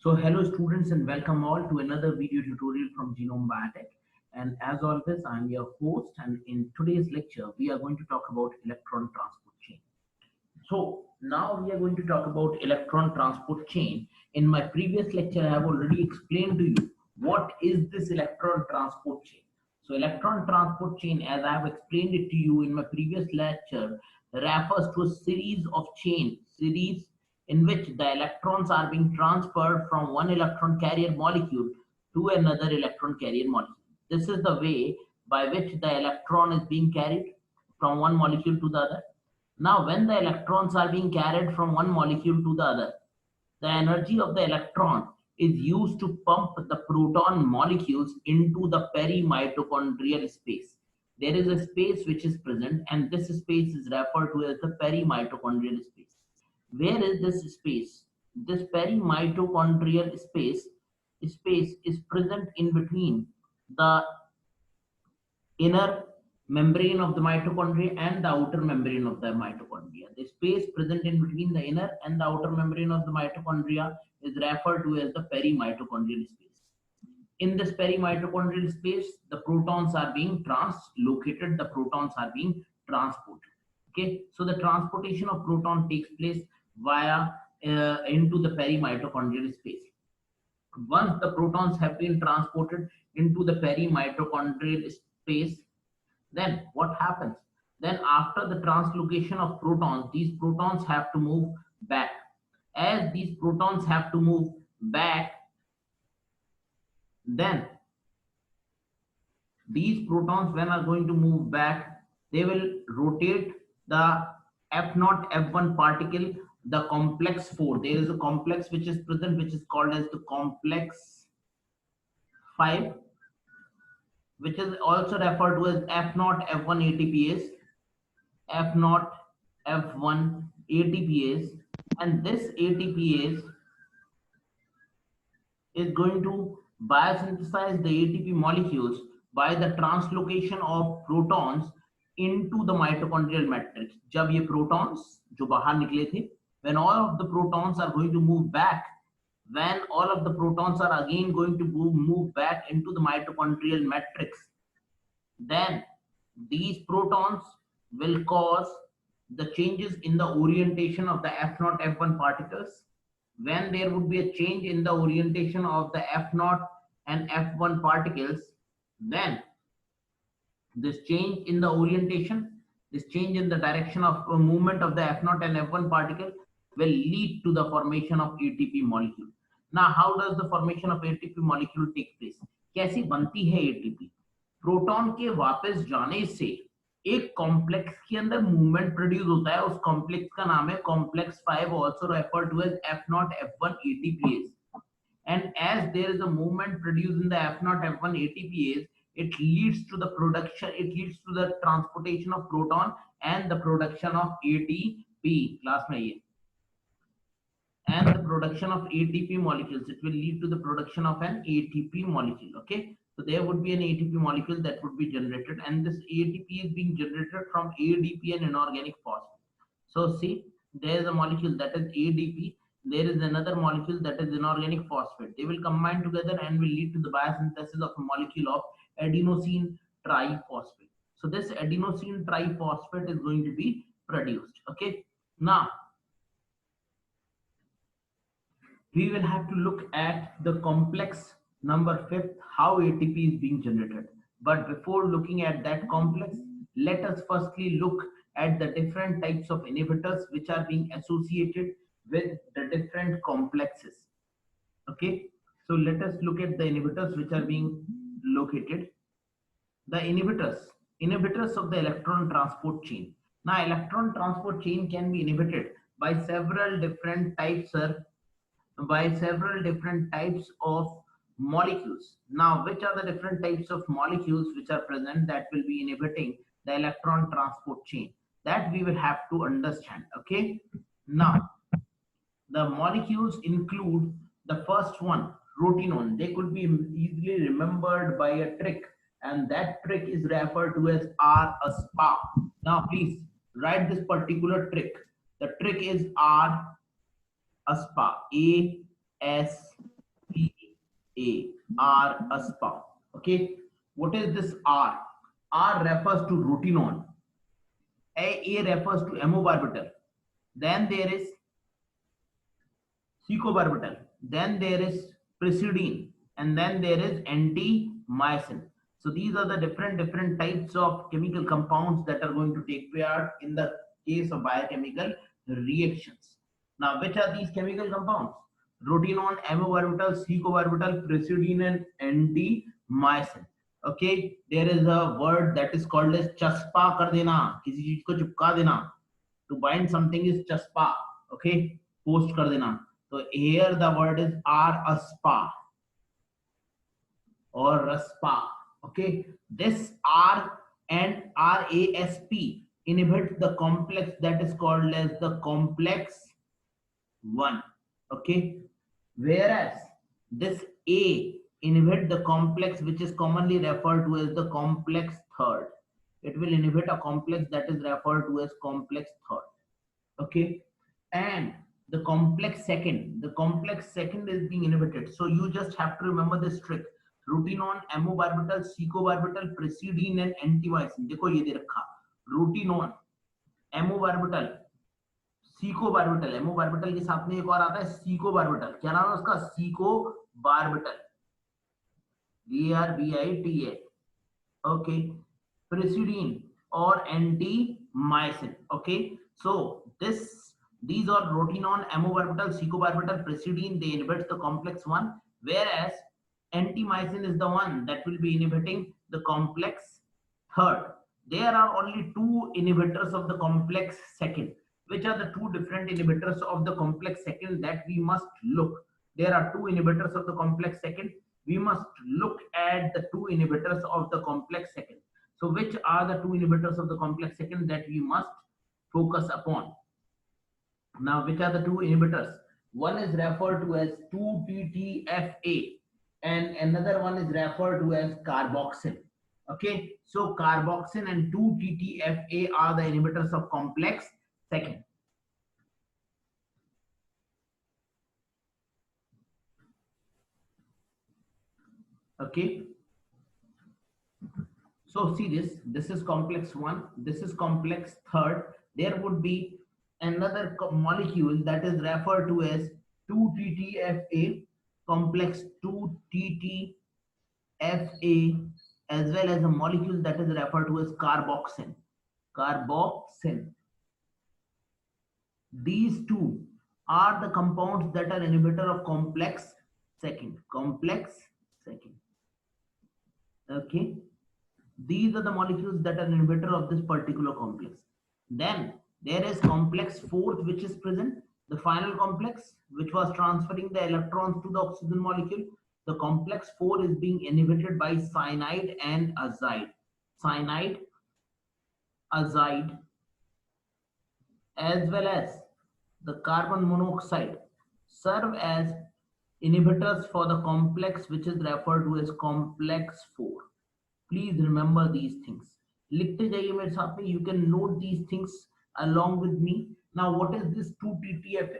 So hello students and welcome all to another video tutorial from Genome Biotech. And as always, I'm your host, and in today's lecture, we are going to talk about electron transport chain. So now we are going to talk about electron transport chain. In my previous lecture, I have already explained to you what is this electron transport chain. So electron transport chain, as I have explained it to you in my previous lecture, refers to a series in which the electrons are being transferred from one electron carrier molecule to another electron carrier molecule. This is the way by which the electron is being carried from one molecule to the other. Now, when the electrons are being carried from one molecule to the other, the energy of the electron is used to pump the proton molecules into the perimitochondrial space. There is a space which is present, and this space is referred to as the perimitochondrial space. Where is this space? This perimitochondrial space is present in between the inner membrane of the mitochondria and the outer membrane of the mitochondria. The space present in between the inner and the outer membrane of the mitochondria is referred to as the perimitochondrial space. In this perimitochondrial space, the protons are being translocated, the protons are being transported. Okay, so the transportation of proton takes place via into the perimitochondrial space. Once the protons have been transported into the perimitochondrial space, then what happens? Then after the translocation of protons, these protons have to move back. As these protons have to move back, then these protons, when are going to move back, they will rotate the F0 F1 particle, the complex 4. There is a complex which is present, which is called as the complex 5, which is also referred to as F0 F1 ATPase, F0 F1 ATPase, and this ATPase is going to biosynthesize the ATP molecules by the translocation of protons into the mitochondrial matrix. जब ये protons जो बाहर निकले थे, when all of the protons are going to move back, when all of the protons are again going to move back into the mitochondrial matrix, then these protons will cause the changes in the orientation of the F0 F1 particles. When there would be a change in the orientation of the F0 and F1 particles, then this change in the orientation, this change in the direction of movement of the F0 and F1 particle will lead to the formation of ATP molecule. Now, how does the formation of ATP molecule take place? कैसी बनती है ATP? Proton के वापस जाने से एक complex के अंदर मूवमेंट प्रोड्यूस होता है, उस कॉम्प्लेक्स का नाम है complex 5, also referred to as F0 F1 ATPase. And as there is a movement produced in the F0 F1 ATPase, it leads to the transportation of proton and the production of ATP. Class में ये and the production of ATP molecules. It will lead to the production of an ATP molecule. Okay, so there would be an ATP molecule that would be generated, and this ATP is being generated from ADP and inorganic phosphate. So see, there is a molecule that is ADP, there is another molecule that is inorganic phosphate. They will combine together and will lead to the biosynthesis of a molecule of adenosine triphosphate. So this adenosine triphosphate is going to be produced. Okay, now we will have to look at the complex number 5, how ATP is being generated. But before looking at that complex, let us firstly look at the different types of inhibitors which are being associated with the different complexes. Okay, so let us look at the inhibitors which are being located. The inhibitors of the electron transport chain. Now, electron transport chain can be inhibited by several different types of molecules. Now, which are the different types of molecules which are present that will be inhibiting the electron transport chain? That we will have to understand. Okay, now the molecules include the first one, rotenone. They could be easily remembered by a trick, and that trick is referred to as R-SPA. Now please write this particular trick. The trick is R-SPA, A, R-aspa. Okay, what is this R? R refers to rotenone. A refers to amobarbital. Then there is secobarbital. Then there is pyridine, and then there is antimycin. So these are the different types of chemical compounds that are going to take part in the case of biochemical reactions. Now, which are these chemical compounds? Rotenone, amobarbital, secobarbital, pyridine, and antimycin. Okay, there is a word that is called as chaspa kar dena, किसी चीज को चिपका देना. To bind something is chaspa. Okay, post kar dena. So here the word is R-aspa or raspa. Okay, this R and RASP inhibit the complex that is called as the complex 1. Okay, whereas this A inhibit the complex which is commonly referred to as the complex 3rd. It will inhibit a complex that is referred to as complex 3rd. Okay, and the complex second is being inhibited. So you just have to remember this trick. Rotenone, amobarbital, secobarbital, pyridine and antimycin. देखो ये दे रखा. Rotenone, amobarbital, secobarbital. amobarbital के साथ में एक और आता है secobarbital. क्या नाम है उसका? secobarbital. BRBITA. Okay, pyridine or antimycin. Okay, so these are rotenone, amobarbital, secobarbital, pyridine. They inhibit the complex 1, whereas antimycin is the one that will be inhibiting the complex 3rd. There are only 2 inhibitors of the complex 2nd. Which are the 2 different inhibitors of the complex 2nd that we must look? There are 2 inhibitors of the complex 2nd. We must look at the 2 inhibitors of the complex 2nd. So which are the 2 inhibitors of the complex 2nd that we must focus upon? Now, which are the 2 inhibitors? One is referred to as 2-TTFA and another one is referred to as carboxyl. Okay, so carboxyl and 2-TTFA are the inhibitors of complex 2nd. Okay, so see this is complex 1, this is complex 3rd. There would be another molecule that is referred to as 2-TTFA, complex 2-TTFA, as well as a molecule that is referred to as carboxyl. These two are the compounds that are inhibitor of complex 2nd. Okay, these are the molecules that are inhibitor of this particular complex. Then there is complex 4th which is present, the final complex which was transferring the electrons to the oxygen molecule. The complex 4 is being inhibited by cyanide and azide. Cyanide, azide, as well as the carbon monoxide serve as inhibitors for the complex which is referred to as complex 4. Please remember these things. लिखते जाइए मेरे साथ में. You can note these things along with me. Now, what is this 2-TTFA?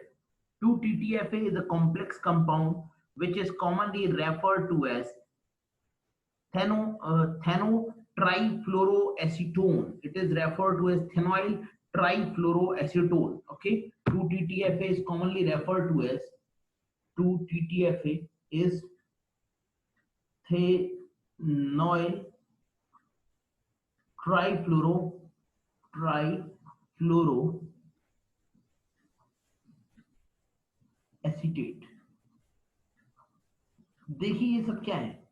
2-TTFA is a complex compound which is commonly referred to as trifluoroacetone. It is referred to as phenyl trifluoroacetone. Okay, 2-TTFA is commonly referred to as 2-TTFA is phenyl trifluoroacetate. देखिए ये सब क्या है?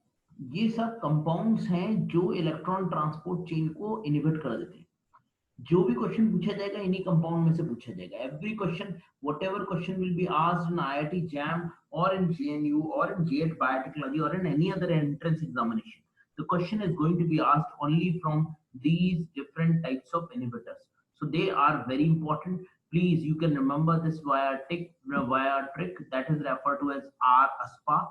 ये सब compounds हैं जो electron transport chain को इनहिबिट कर देते हैं. जो भी क्वेश्चन पूछा जाएगा इन्हीं कंपाउंड में से पूछा जाएगा. Every question, whatever question will be asked in IIT JAM or in JNU or in GATE Biotechnology or in any other entrance examination, the question is going to be asked only from these different types of inhibitors. So they are very important. Please, you can remember this via trick that is referred to as R-aspa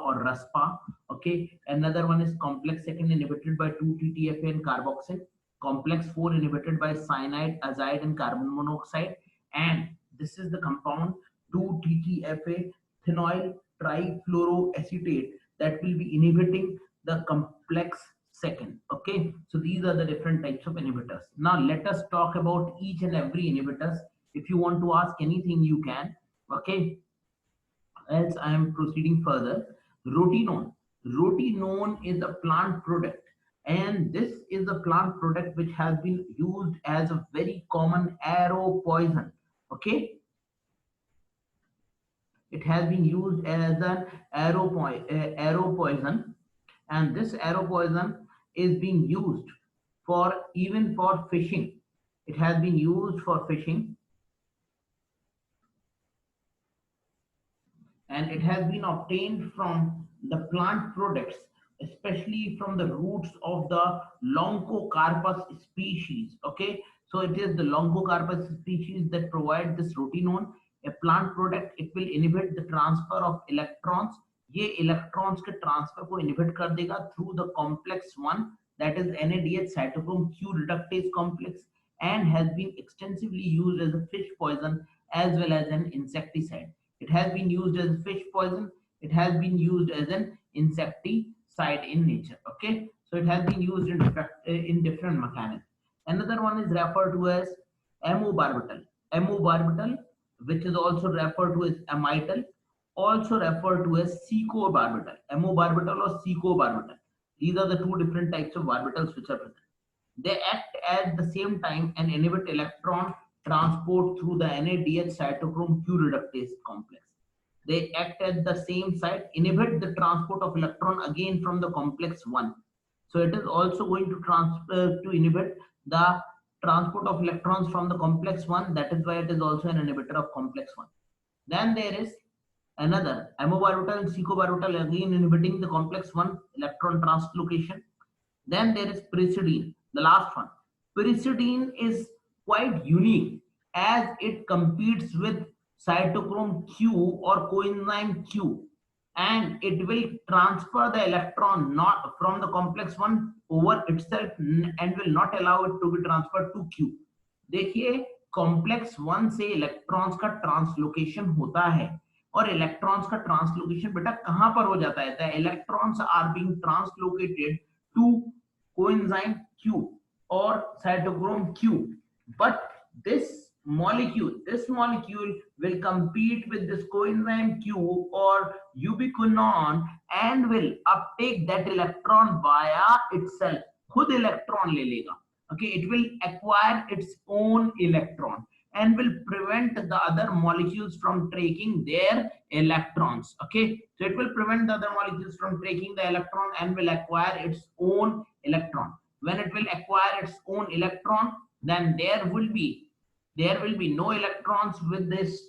or RASPA. Okay, another one is complex 2nd inhibited by 2-TTFA and carboxyl. Complex 4 inhibited by cyanide, azide and carbon monoxide. And this is the compound 2-TTFA, phenyl trifluoroacetate that will be inhibiting the complex second. Okay, so these are the different types of inhibitors. Now let us talk about each and every inhibitors. If you want to ask anything, you can. Okay, else I am proceeding further. Rotenone. Rotenone is a plant product, and this is a plant product which has been used as a very common arrow poison. Okay, it has been used as an arrow poison, and this arrow poison is being used for even for fishing. It has been used for fishing, and it has been obtained from the plant products, especially from the roots of the Longocarpus species. Okay, so it is the Longocarpus species that provide this rotenone, a plant product. It will inhibit the transfer of electrons. ये electrons के transfer को inhibit कर देगा through the complex 1, that is NADH cytochrome Q reductase complex, and has been extensively used as a fish poison as well as an insecticide. It has been used as fish poison. It has been used as an insecticide in nature. Okay, so it has been used in different mechanisms. Another one is referred to as amobarbital. Amobarbital, which is also referred to as amital, also referred to as secobarbital. Amobarbital or secobarbital. These are the two different types of barbitals which are present. They act at the same time and inhibit electron transport through the NADH cytochrome Q reductase complex. They act at the same site, inhibit the transport of electron again from the complex 1. So it is also going to inhibit the transport of electrons from the complex 1. That is why it is also an inhibitor of complex 1. Then there is another amobarbital and secobarbital, again inhibiting the complex 1 electron translocation. Then there is pyridine, the last one. Pyridine is quite unique as it competes with cytochrome Q or coenzyme Q, and it will transfer the electron not from the complex 1 over itself and will not allow it to be transferred to Q. देखिए complex 1 से electrons का translocation होता है, और electrons का translocation बेटा कहां पर हो जाता है? The electrons are being translocated to coenzyme Q or cytochrome Q, but this molecule will compete with this coenzyme Q or ubiquinone and will uptake that electron via itself. खुद electron ले लेगा. Okay, it will acquire its own electron and will prevent the other molecules from taking their electrons. Okay, so it will prevent the other molecules from taking the electron and will acquire its own electron. When it will acquire its own electron, then there will be no electrons with this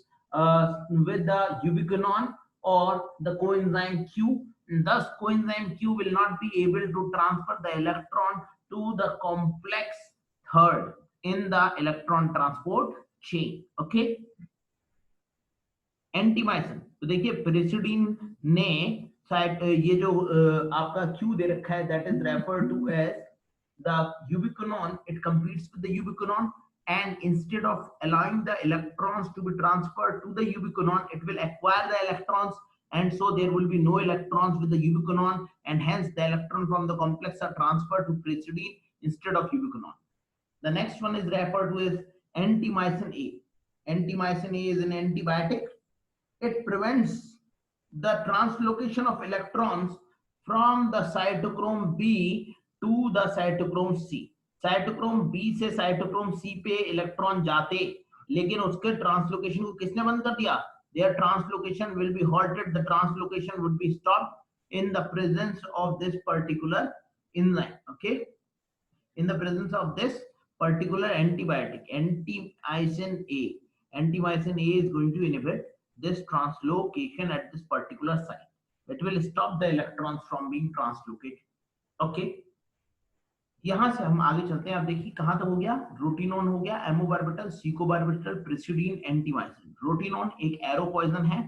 with the ubiquinone or the coenzyme Q. Thus coenzyme Q will not be able to transfer the electron to the complex third in the electron transport chain. Okay, एंटीमाइसिन, तो देखिए pyridine ने ये जो आपका Q दे रखा है, that is referred to as the ubiquinone. It competes with the ubiquinone, and instead of allowing the electrons to be transferred to the ubiquinone, it will acquire the electrons, and so there will be no electrons with the ubiquinone, and hence the electron from the complex are transferred to pyridine instead of ubiquinone. The next one is referred to as antimycin A. Antimycin A is an antibiotic. It prevents the translocation of electrons from the cytochrome B to the cytochrome C. cytochrome B से cytochrome C पे electron जाते, लेकिन उसके translocation को किसने बंद कर दिया? Their translocation will be halted. The translocation would be stopped in the presence of this particular enzyme. Okay, in the presence of this particular antibiotic, antimycin A. Antimycin A is going to inhibit this translocation at this particular site. It will stop the electrons from being translocated. Okay, यहां से हम आगे चलते हैं. आप देखिए कहां तक हो गया? रोटिनोन हो गया, एमोबार्बिटल, सीकोबार्बिटल, प्रिसिडीन, एंटीमाइसिन. रोटिनोन एक एरो पॉइजन है.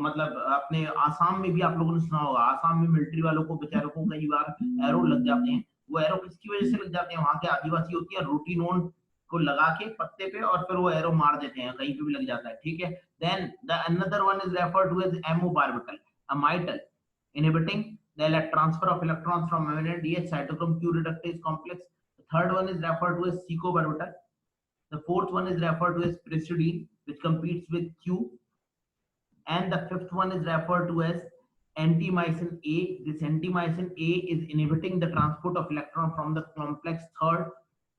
मतलब अपने आसाम में भी आप लोगों ने सुना होगा, आसाम में मिलिट्री वालों को बेचारों को कई बार एरो लग जाते हैं. वो एरो किसकी वजह से लग जाते हैं? वहां के आदिवासी होती है, रोटिनोन को लगा के पत्ते पे और फिर वो एरो मार देते हैं, कहीं पे भी लग जाता है, ठीक है। Then the another one is referred to as amobarbital, a Amytal inhibiting the transfer of electrons from amino DH cytochrome Q reductase complex. The third one is referred to as secobarbital. The fourth one is referred to as pyridine, which competes with Q. And the fifth one is referred to as antimycin A. This antimycin A is inhibiting the transport of electron from the complex third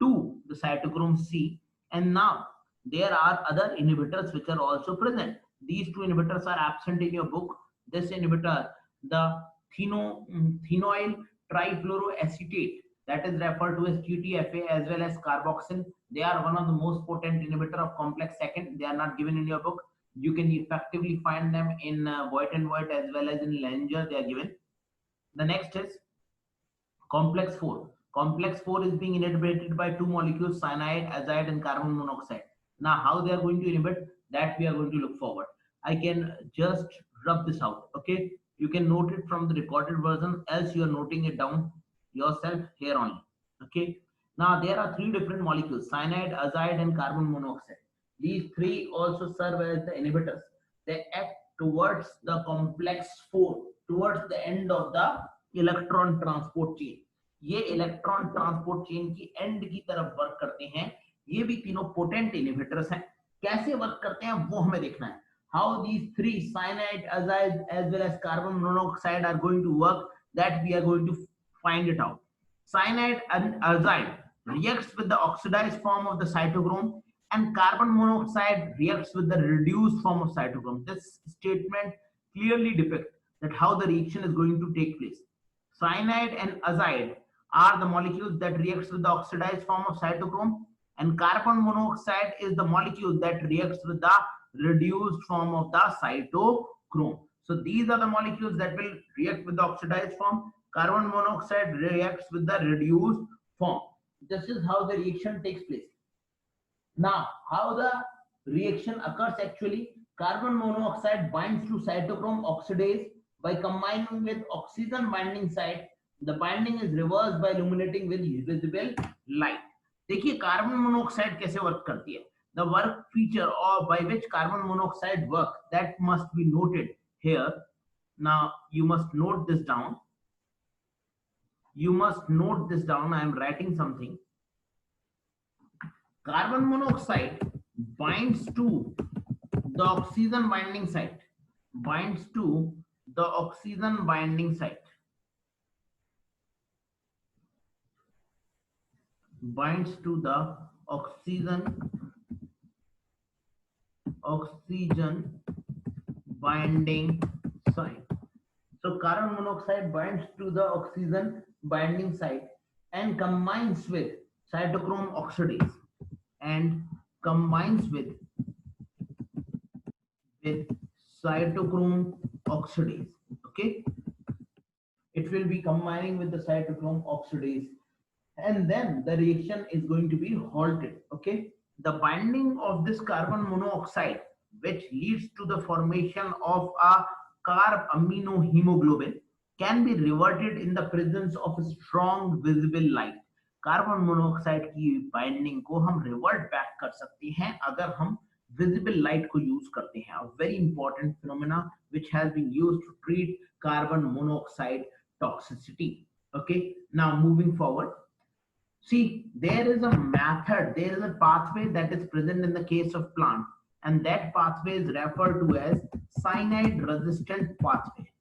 to the cytochrome C. And now there are other inhibitors which are also present. These two inhibitors are absent in your book. This inhibitor, the thenoyl trifluoroacetate, that is referred to as TTFA, as well as carboxyl. They are one of the most potent inhibitor of complex second. They are not given in your book. You can effectively find them in Voigt and Voigt as well as in Langer. They are given. The next is complex 4. Complex 4 is being inhibited by two molecules, cyanide, azide, and carbon monoxide. Now, how they are going to inhibit, that we are going to look forward. I can just rub this out, okay? You can note it from the recorded version, else you are noting it down yourself here only, okay? Now, there are three different molecules, cyanide, azide, and carbon monoxide. These three also serve as the inhibitors. They act towards the complex 4, towards the end of the electron transport chain. ये electron transport chain की and की तरफ work करते हैं। ये भी तीनों potent inhibitors हैं। कैसे वर्क करते हैं वो हमें देखना है। How these three cyanide, azide as well as carbon monoxide are going to work, that we are going to find it out. Cyanide and azide reacts with the oxidized form of the cytochrome, and carbon monoxide reacts with the reduced form of cytochrome. This statement clearly depicts that how the reaction is going to take place. Cyanide and azide are the molecules that reacts with the oxidized form of cytochrome, and carbon monoxide is the molecule that reacts with the reduced form of the cytochrome. So these are the molecules that will react with the oxidized form. Carbon monoxide reacts with the reduced form. This is how the reaction takes place. Now, how the reaction occurs actually? Carbon monoxide binds to cytochrome oxidase by combining with oxygen binding site. The binding is reversed by illuminating with visible light. देखिए carbon monoxide कैसे work करती है। The work feature or by which carbon monoxide work, that must be noted here. Now you must note this down. You must note this down. I am writing something. Carbon monoxide binds to the oxygen binding site. Binds to the oxygen binding site. Binds to the oxygen binding site. So carbon monoxide binds to the oxygen binding site and combines with cytochrome oxidase and combines with cytochrome oxidase. Okay, it will be combining with the cytochrome oxidase, and then the reaction is going to be halted. Okay, the binding of this carbon monoxide, which leads to the formation of a carb amino hemoglobin, can be reverted in the presence of a strong visible light. Carbon monoxide की binding को हम revert back कर सकते हैं अगर हम visible light को use करते हैं. A very important phenomena which has been used to treat carbon monoxide toxicity. Okay, now moving forward. See, there is a method, there is a pathway that is present in the case of plant, and that pathway is referred to as cyanide resistant pathway.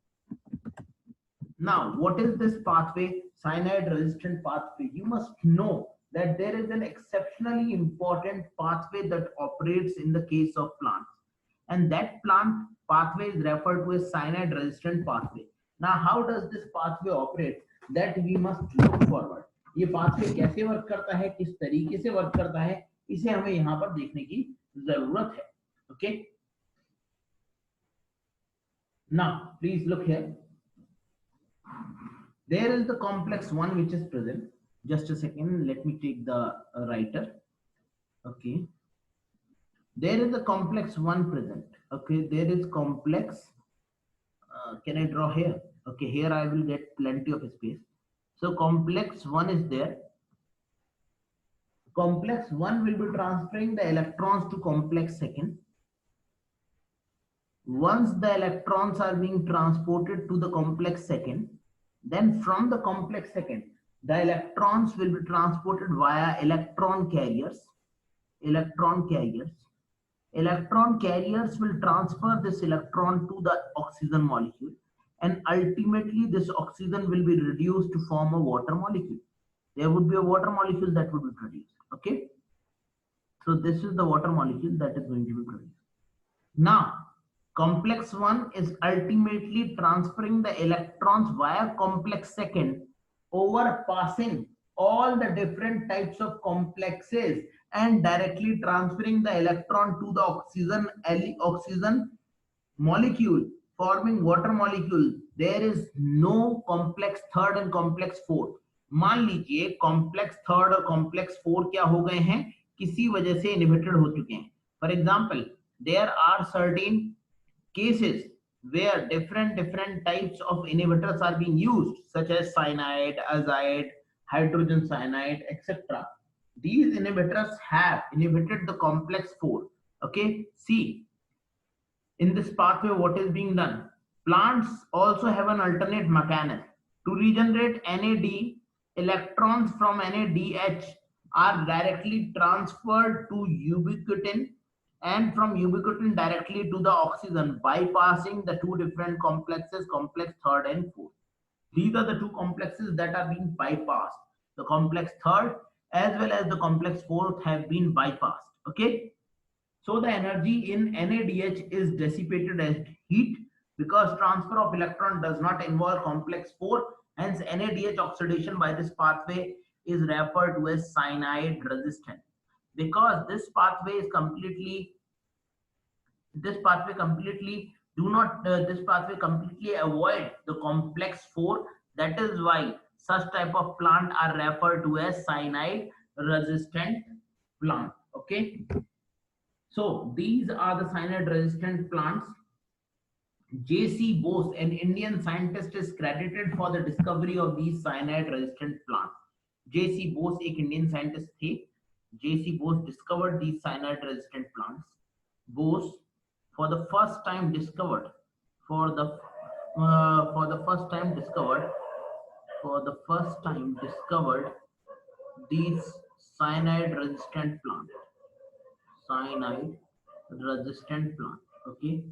Now, what is this pathway? Cyanide resistant pathway. You must know that there is an exceptionally important pathway that operates in the case of plants, and that plant pathway is referred to as cyanide resistant pathway. Now, how does this pathway operate? That we must look forward. ये pathway कैसे work करता है, किस तरीके से work करता है, इसे हमें यहाँ पर देखने की जरूरत है. Okay, now please look here. There is the complex 1 which is present. Just a second, let me take the writer. Okay, there is the complex 1 present. Okay, there is complex. Can I draw here? Okay, here I will get plenty of space. So complex 1 is there. complex 1 will be transferring the electrons to complex second. Once the electrons are being transported to the complex second, then from the complex second, the electrons will be transported via electron carriers. Electron carriers. Electron carriers will transfer this electron to the oxygen molecule, and ultimately this oxygen will be reduced to form a water molecule. There would be a water molecule that would be produced. Okay. So this is the water molecule that is going to be produced. Now, complex 1 is ultimately transferring the electrons via complex second over passing all the different types of complexes and directly transferring the electron to the oxygen molecule, forming water molecule. There is no complex third and complex fourth. मान लीजिए complex third और complex four क्या हो गए हैं, किसी वजह से इनहिबिटेड हो चुके हैं. For example, there are certain cases where different types of inhibitors are being used, such as cyanide, azide, hydrogen cyanide, etc. These inhibitors have inhibited the complex 4. Okay, see, in this pathway what is being done, plants also have an alternate mechanism to regenerate NAD. Electrons from NADH are directly transferred to ubiquitin, and from ubiquitin directly to the oxygen, bypassing the two different complexes, complex third and fourth. These are the two complexes that are being bypassed. The complex third as well as the complex fourth have been bypassed. Okay. So the energy in NADH is dissipated as heat because transfer of electron does not involve complex 4. Hence, NADH oxidation by this pathway is referred to as cyanide resistant, because this pathway completely avoid the complex 4. That is why such type of plant are referred to as cyanide resistant plant. Okay. So these are the cyanide resistant plants. J.C. Bose, an Indian scientist, is credited for the discovery of these cyanide resistant plants. J.C. Bose एक Indian scientist थे. J.C. Bose discovered these cyanide resistant plants. Bose for the first time discovered these cyanide resistant plants. Cyanide resistant plant. Okay,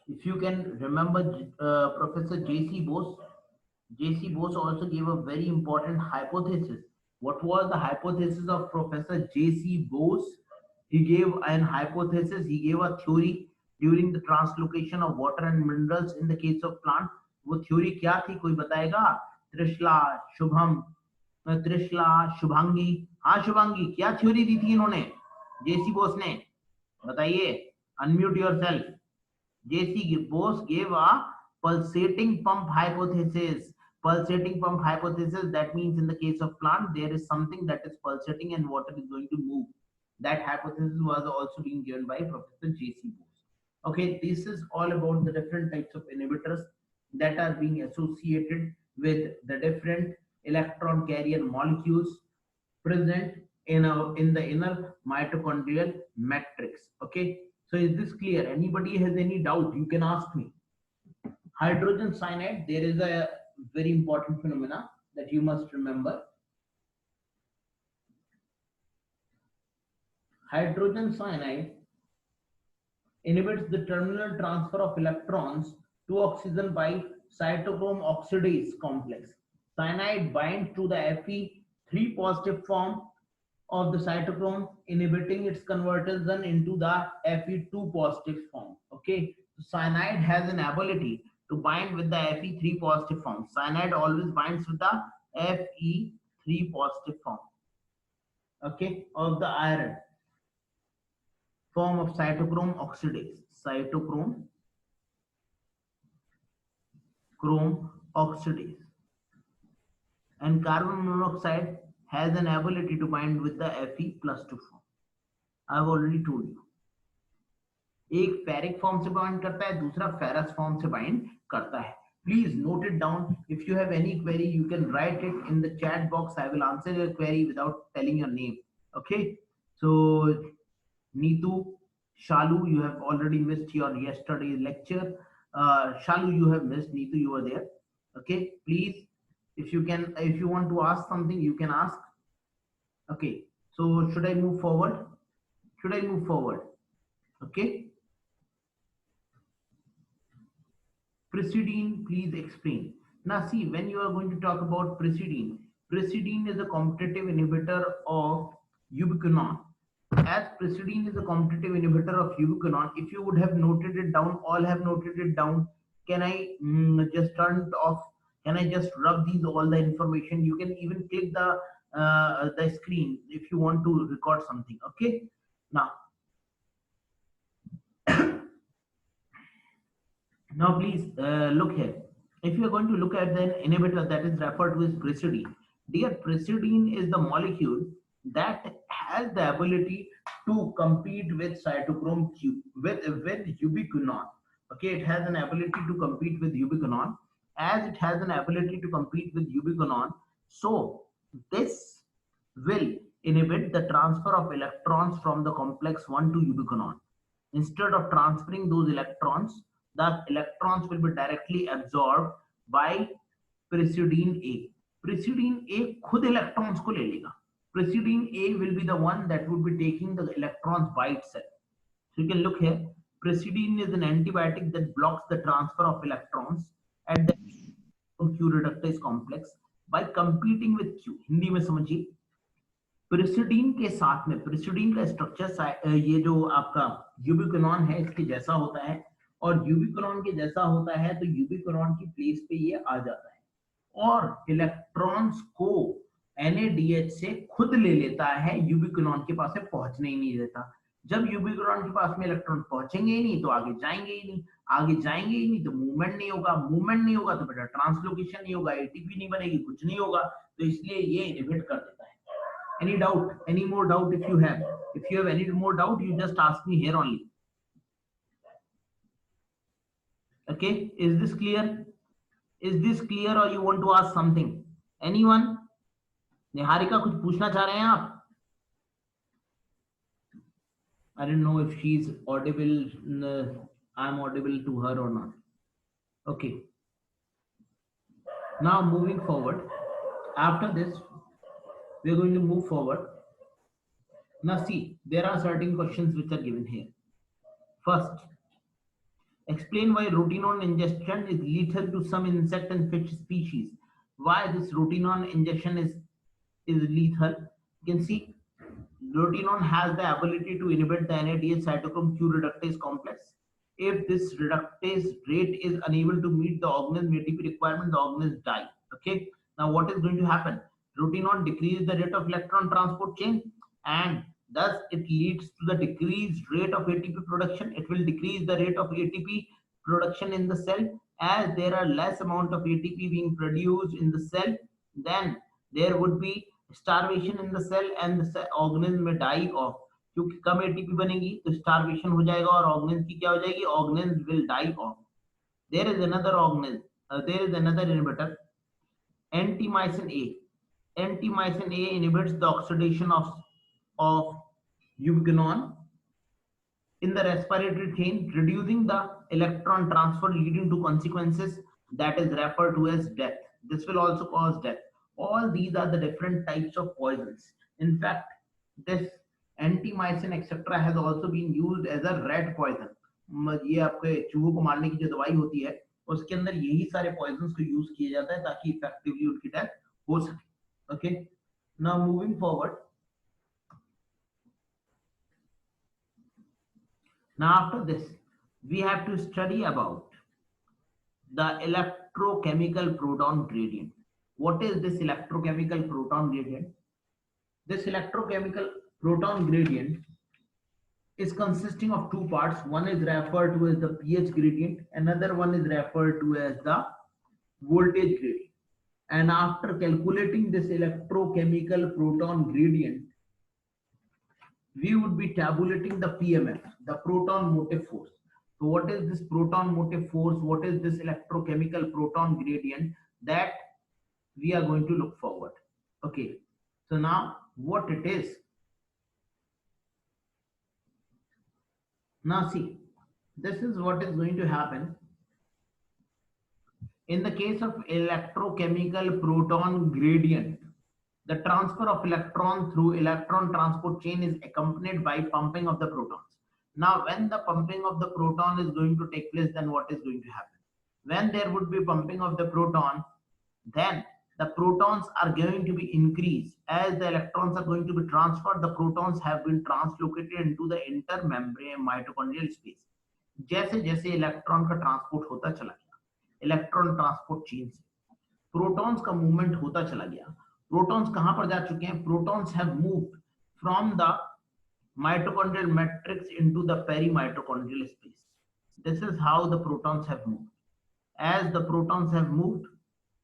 if you can remember, Professor J.C. Bose also gave a very important hypothesis. What was the hypothesis of Professor J.C. Bose? He gave an hypothesis, he gave a theory during the translocation of water and minerals in the case of plant. वो theory क्या थी, कोई बताएगा? त्रिशला शुभांगी, हाँ शुभांगी, क्या theory दी थी इन्होंने, जेसी बोस ने? बताइए, unmute yourself. J C Bose gave a pulsating pump hypothesis. Pulsating pump hypothesis, that means in the case of plant there is something that is pulsating and water is going to move. That hypothesis was also being given by Professor J.C. Bose. Okay, this is all about the different types of inhibitors that are being associated with the different electron carrier molecules present in the inner mitochondrial matrix. Okay, so is this clear? Anybody has any doubt, you can ask me. Hydrogen cyanide, there is a very important phenomena that you must remember. Hydrogen cyanide inhibits the terminal transfer of electrons to oxygen by cytochrome oxidase complex. Cyanide binds to the Fe3 positive form of the cytochrome, inhibiting its conversion into the Fe2 positive form. Okay, so cyanide has an ability to bind with the Fe3 positive form. Cyanide always binds with the Fe3 positive form. Okay, of the iron form of cytochrome oxidase. Cytochrome oxidase. And carbon monoxide has an ability to bind with the Fe+2 form. I have already told you. एक ferric form से bind करता है, दूसरा ferrous form से bind करता है. Please note it down. If you have any query, you can write it in the chat box. I will answer your query without telling your name. Okay. So Neetu, Shalu, you have already missed your yesterday's lecture. Shalu, you have missed. Neetu, you were there. Okay. Please, if you can, if you want to ask something, you can ask. Okay. So should I move forward? Should I move forward? Okay. Pyridine, please explain. Now see, when you are going to talk about pyridine is a competitive inhibitor of ubiquinone. As pyridine is a competitive inhibitor of ubiquinone, if you would have noted it down, all have noted it down, can I just turn it off? Can I just rub these all the information? You can even click the screen if you want to record something. Okay. Now, now please look here. If you are going to look at the inhibitor that is referred to as pyridine, dear, pyridine is the molecule that has the ability to compete with cytochrome Q with ubiquinone. Okay, it has an ability to compete with ubiquinone. As it has an ability to compete with ubiquinone, so this will inhibit the transfer of electrons from the complex 1 to ubiquinone. Instead of transferring those electrons, the electrons will be directly absorbed by pyridine A. Pyridine A खुद electrons को ले लेगा. Pyridine A will be the one that would be taking the electrons by itself. So you can look here. Pyridine is an antibiotic that blocks the transfer of electrons at the Q reductase complex by competing with Q. Hindi में समझिए. pyridine के साथ में pyridine का structure ये जो आपका यूबिक्विनोन है इसके जैसा होता है, और यूबिक्विनोन के जैसा होता है तो यूबिक्विनोन की प्लेस पे ये आ जाता है और इलेक्ट्रॉन्स को NaDH से खुद ले लेता है, यूबिक्विनोन के पास में पहुंचने ही नहीं देता. जब यूबिक्विनोन के पास में इलेक्ट्रॉन पहुंचेंगे ही नहीं तो आगे जाएंगे ही नहीं, आगे जाएंगे ही नहीं तो मूवमेंट नहीं होगा, मूवमेंट नहीं होगा तो बेटा ट्रांसलोकेशन नहीं होगा, एटीपी नहीं बनेगी, कुछ नहीं होगा. तो इसलिए ये इनहिबिट कर देता है. Any doubt? Any more doubt if you have? If you have any more doubt, you just ask me here only. Okay, is this clear? Is this clear or you want to ask something? Anyone? Niharika कुछ पूछना चाह रहे हैं आप? I don't know if she's audible. I'm audible to her or not. Okay. Now moving forward. After this, we are going to move forward. Now see, there are certain questions which are given here. First, explain why rotenone ingestion is lethal to some insect and fish species. Why this rotenone ingestion is lethal? You can see rotenone has the ability to inhibit the NADH cytochrome Q reductase complex. If this reductase rate is unable to meet the organism ATP requirement, the organism die. Okay. Now what is going to happen? Rotenone decreases the rate of electron transport chain and thus it leads to the decreased rate of ATP production. It will decrease the rate of ATP production in the cell. As there are less amount of ATP being produced in the cell, then there would be starvation in the cell and the organism may die off. क्योंकि कम ATP बनेगी तो starvation हो जाएगा और organism की क्या हो जाएगी, organism will die off. There is another organism, there is another inhibitor, antimycin A. Antimycin A inhibits the oxidation of ubiquinone in the respiratory chain, reducing the electron transfer, leading to consequences that is referred to as death. This will also cause death. All these are the different types of poisons. In fact, this antimycin etc. has also been used as a rat poison. ये आपके चूहों को मारने की जो दवाई होती है उसके अंदर यही सारे पॉइजन्स को यूज किया जाता है ताकि इफेक्टिवली उनकी डेथ हो सके. Okay, now moving forward. Now after this, we have to study about the electrochemical proton gradient. What is this electrochemical proton gradient? This electrochemical proton gradient is consisting of two parts. One is referred to as the pH gradient, another one is referred to as the voltage gradient. And after calculating this electrochemical proton gradient, we would be tabulating the PMF, the proton motive force. So what is this proton motive force? What is this electrochemical proton gradient? That we are going to look forward. Okay, so now what it is. Now see, this is what is going to happen. In the case of electrochemical proton gradient, the transfer of electron through electron transport chain is accompanied by pumping of the protons. Now, when the pumping of the proton is going to take place, then what is going to happen? When there would be pumping of the proton, then the protons are going to be increased. As the electrons are going to be transferred, the protons have been translocated into the intermembrane mitochondrial space. जैसे जैसे electron का transport होता चला गया, electron transport chain से protons का movement होता चला गया. प्रोटॉन्स कहां पर जा चुके हैं? Protons have moved from the mitochondrial matrix into the perimitochondrial space. This is how the protons have moved. As the protons have moved,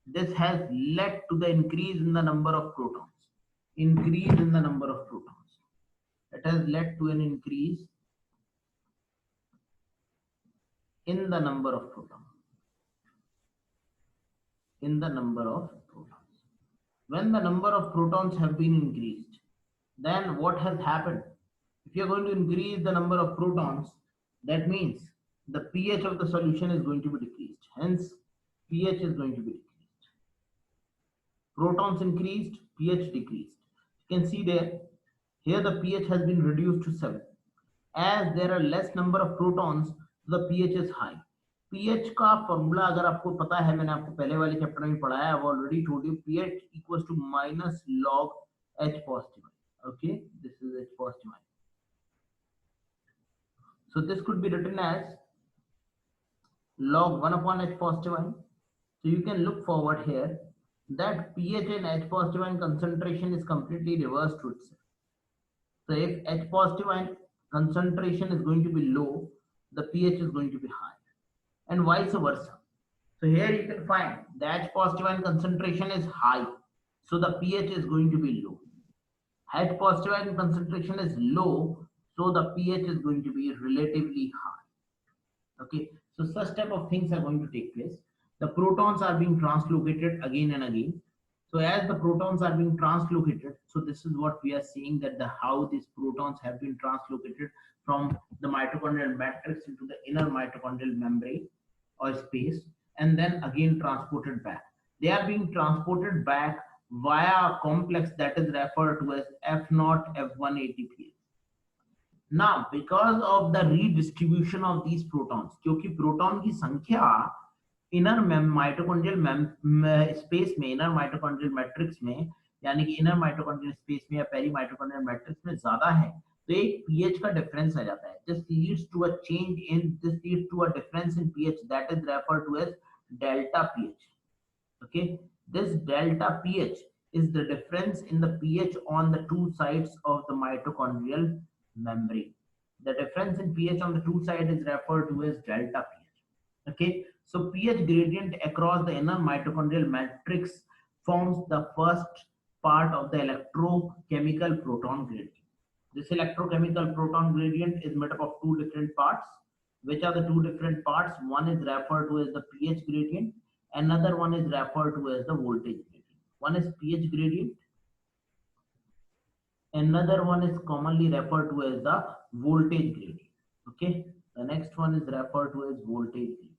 this has led to the increase in the number of protons. Increase in the number of protons. It has led to an increase in the number of protons. In the number of protons. When the number of protons have been increased, then what has happened? If you are going to increase the number of protons, that means the pH of the solution is going to be decreased. Hence, pH is going to be decreased. Protons increased, pH decreased. You can see there, here the pH has been reduced to 7. As there are less number of protons, the pH is high. pH का formula अगर आपको पता है, मैंने आपको पहले वाले chapter में पढ़ाया है, I've already told you, pH equals to minus log H positive. Okay, this is H positive. So this could be written as log 1 upon H positive ion. So you can look forward here that pH and H positive ion concentration is completely reversed to itself. So if H positive ion concentration is going to be low, the pH is going to be high, and vice versa. So here you can find the H positive ion concentration is high, so the pH is going to be low. H positive ion concentration is low, so the pH is going to be relatively high. Okay, so such type of things are going to take place. The protons are being translocated again and again. So as the protons are being translocated, so this is what we are seeing, that how these protons have been translocated from the mitochondrial matrix into the inner mitochondrial membrane or space, and then again transported back. They are being transported back via a complex that is referred to as F0 F1 ATPase. Now, because of the redistribution of these protons, क्योंकि proton की संख्या inner mitochondrial space में, inner mitochondrial matrix में, यानी कि inner mitochondrial space में या peri mitochondrial matrix में ज्यादा है, तो एक पीएच का डिफरेंस आ जाता है. This leads to a change in, this leads to a difference in pH that is referred to as delta pH. Okay, this delta pH is the difference in the pH on the two sides of the mitochondrial membrane. The difference in pH on the two sides is referred to as delta pH. Okay, so pH gradient across the inner mitochondrial matrix forms the first part of the electrochemical proton gradient. This electrochemical proton gradient is made up of two different parts. Which are the two different parts? One is referred to as the pH gradient, another one is referred to as the voltage gradient. One is pH gradient, another one is commonly referred to as the voltage gradient. Okay, the next one is referred to as voltage gradient.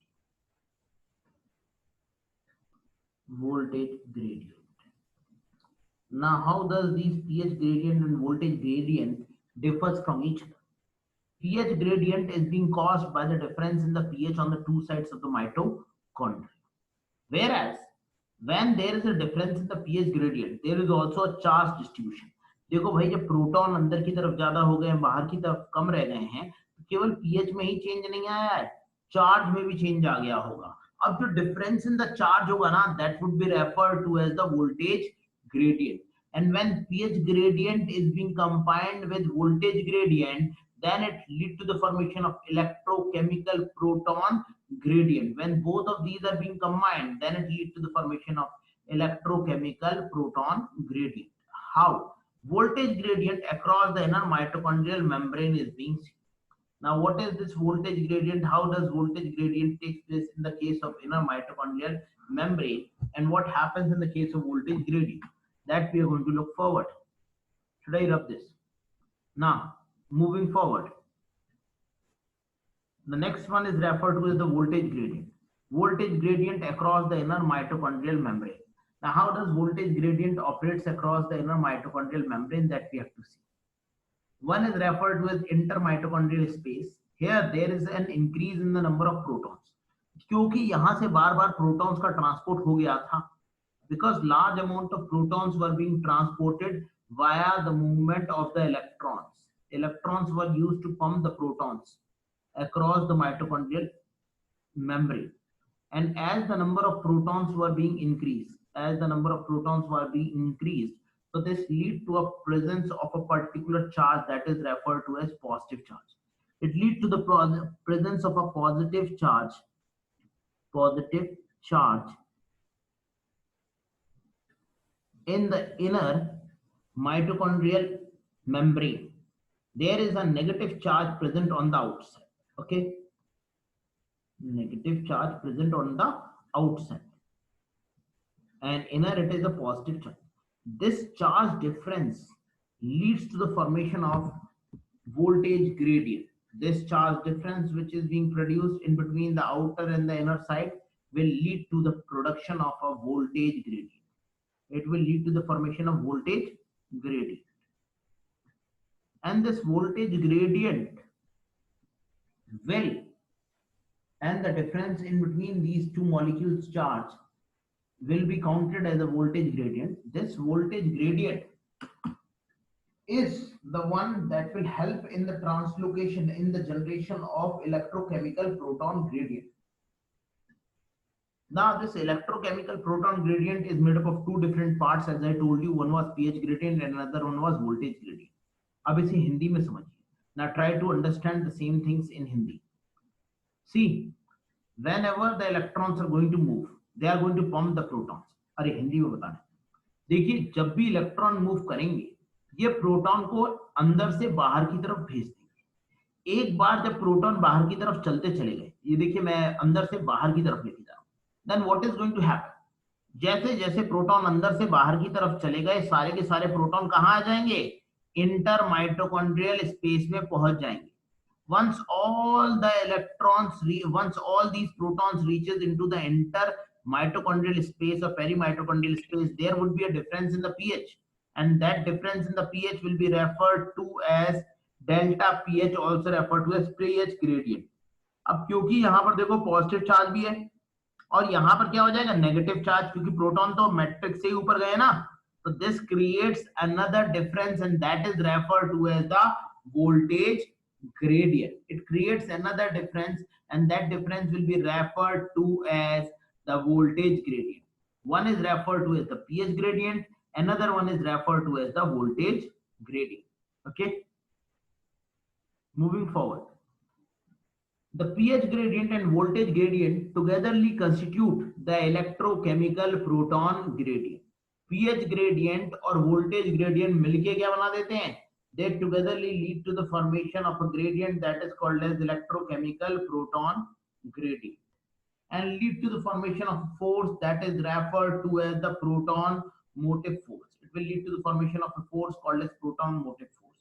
Voltage gradient. Now, how does these pH gradient and voltage gradient differs from each other? pH gradient is being caused by the difference in the pH on the two sides of the mitochondria. Whereas, when there is a difference in the pH gradient, there is also a charge distribution. देखो भाई, जब proton अंदर की तरफ ज्यादा हो गए, बाहर की तरफ कम रह गए हैं, तो केवल पीएच में ही चेंज नहीं आया है, चार्ज में भी चेंज आ गया होगा. अब जो डिफरेंस इन द चार्ज होगा ना, that would be referred to as the voltage gradient. And when pH gradient is being combined with voltage gradient, then it lead to the formation of electrochemical proton gradient. When both of these are being combined, then it leads to the formation of electrochemical proton gradient. How? Voltage gradient across the inner mitochondrial membrane is being seen. Now, what is this voltage gradient? How does voltage gradient take place in the case of inner mitochondrial membrane? And what happens in the case of voltage gradient? That we are going to look forward. Should I rub this? Now, moving forward. The next one is referred to as the voltage gradient. Voltage gradient across the inner mitochondrial membrane. Now, how does voltage gradient operates across the inner mitochondrial membrane? That we have to see. One is referred to as intermitochondrial space. Here there is an increase in the number of protons. क्योंकि यहाँ से बार बार protons का transport हो गया था. Because large amount of protons were being transported via the movement of the electrons. Electrons were used to pump the protons across the mitochondrial membrane. And as the number of protons were being increased, so this lead to a presence of a particular charge that is referred to as positive charge. It leads to the presence of a positive charge in the inner mitochondrial membrane. There is a negative charge present on the outside. Okay, negative charge present on the outside, and inner it is a positive charge. This charge difference leads to the formation of voltage gradient. This charge difference which is being produced in between the outer and the inner side will lead to the production of a voltage gradient. It will lead to the formation of voltage gradient. And this voltage gradient will, and the difference in between these two molecules charge will be counted as a voltage gradient. This voltage gradient is the one that will help in the translocation, in the generation of electrochemical proton gradient. Now, this electrochemical proton gradient is made up of two different parts, as I told you. One was pH gradient and another one was voltage gradient. अब इसे हिंदी में समझिए. Now try to understand the same things in Hindi. See, whenever the electrons are going to move, they are going to pump the protons. अरे हिंदी में बताना. देखिए, जब भी इलेक्ट्रॉन मूव करेंगे, ये प्रोटॉन को अंदर से बाहर की तरफ भेज देंगे. एक बार जब प्रोटॉन बाहर की तरफ चलते चले गए, ये देखिए मैं अंदर से बाहर की तरफ लेके जा रहा हूं. Then what is going to happen? जैसे जैसे प्रोटॉन अंदर से बाहर की तरफ चले गए, सारे के सारे प्रोटॉन कहां आ जाएंगे? इंटर माइटोकॉन्ड्रियल स्पेस में पहुंच जाएंगे. Once all these protons reaches into the inter mitochondrial space or perimitochondrial space, there would be a difference in the pH, and that difference in the pH will be referred to as delta pH, also referred to as pH gradient. अब क्योंकि यहाँ पर देखो positive charge भी है और यहाँ पर क्या हो जाएगा? नेगेटिव चार्ज, क्योंकि प्रोटॉन तो मैट्रिक्स से ही ऊपर गए ना. So this creates another difference, and that is referred to as the voltage gradient. It creates another difference, and that difference will be referred to as the voltage gradient. One is referred to as the pH gradient, another one is referred to as the voltage gradient. Okay, moving forward. The pH gradient and voltage gradient togetherly constitute the electrochemical proton gradient. pH gradient और voltage gradient मिलके क्या बना देते हैं? They togetherly lead to the formation of a gradient that is called as electrochemical proton gradient, and lead to the formation of a force that is referred to as the proton motive force. It will lead to the formation of a force called as proton motive force.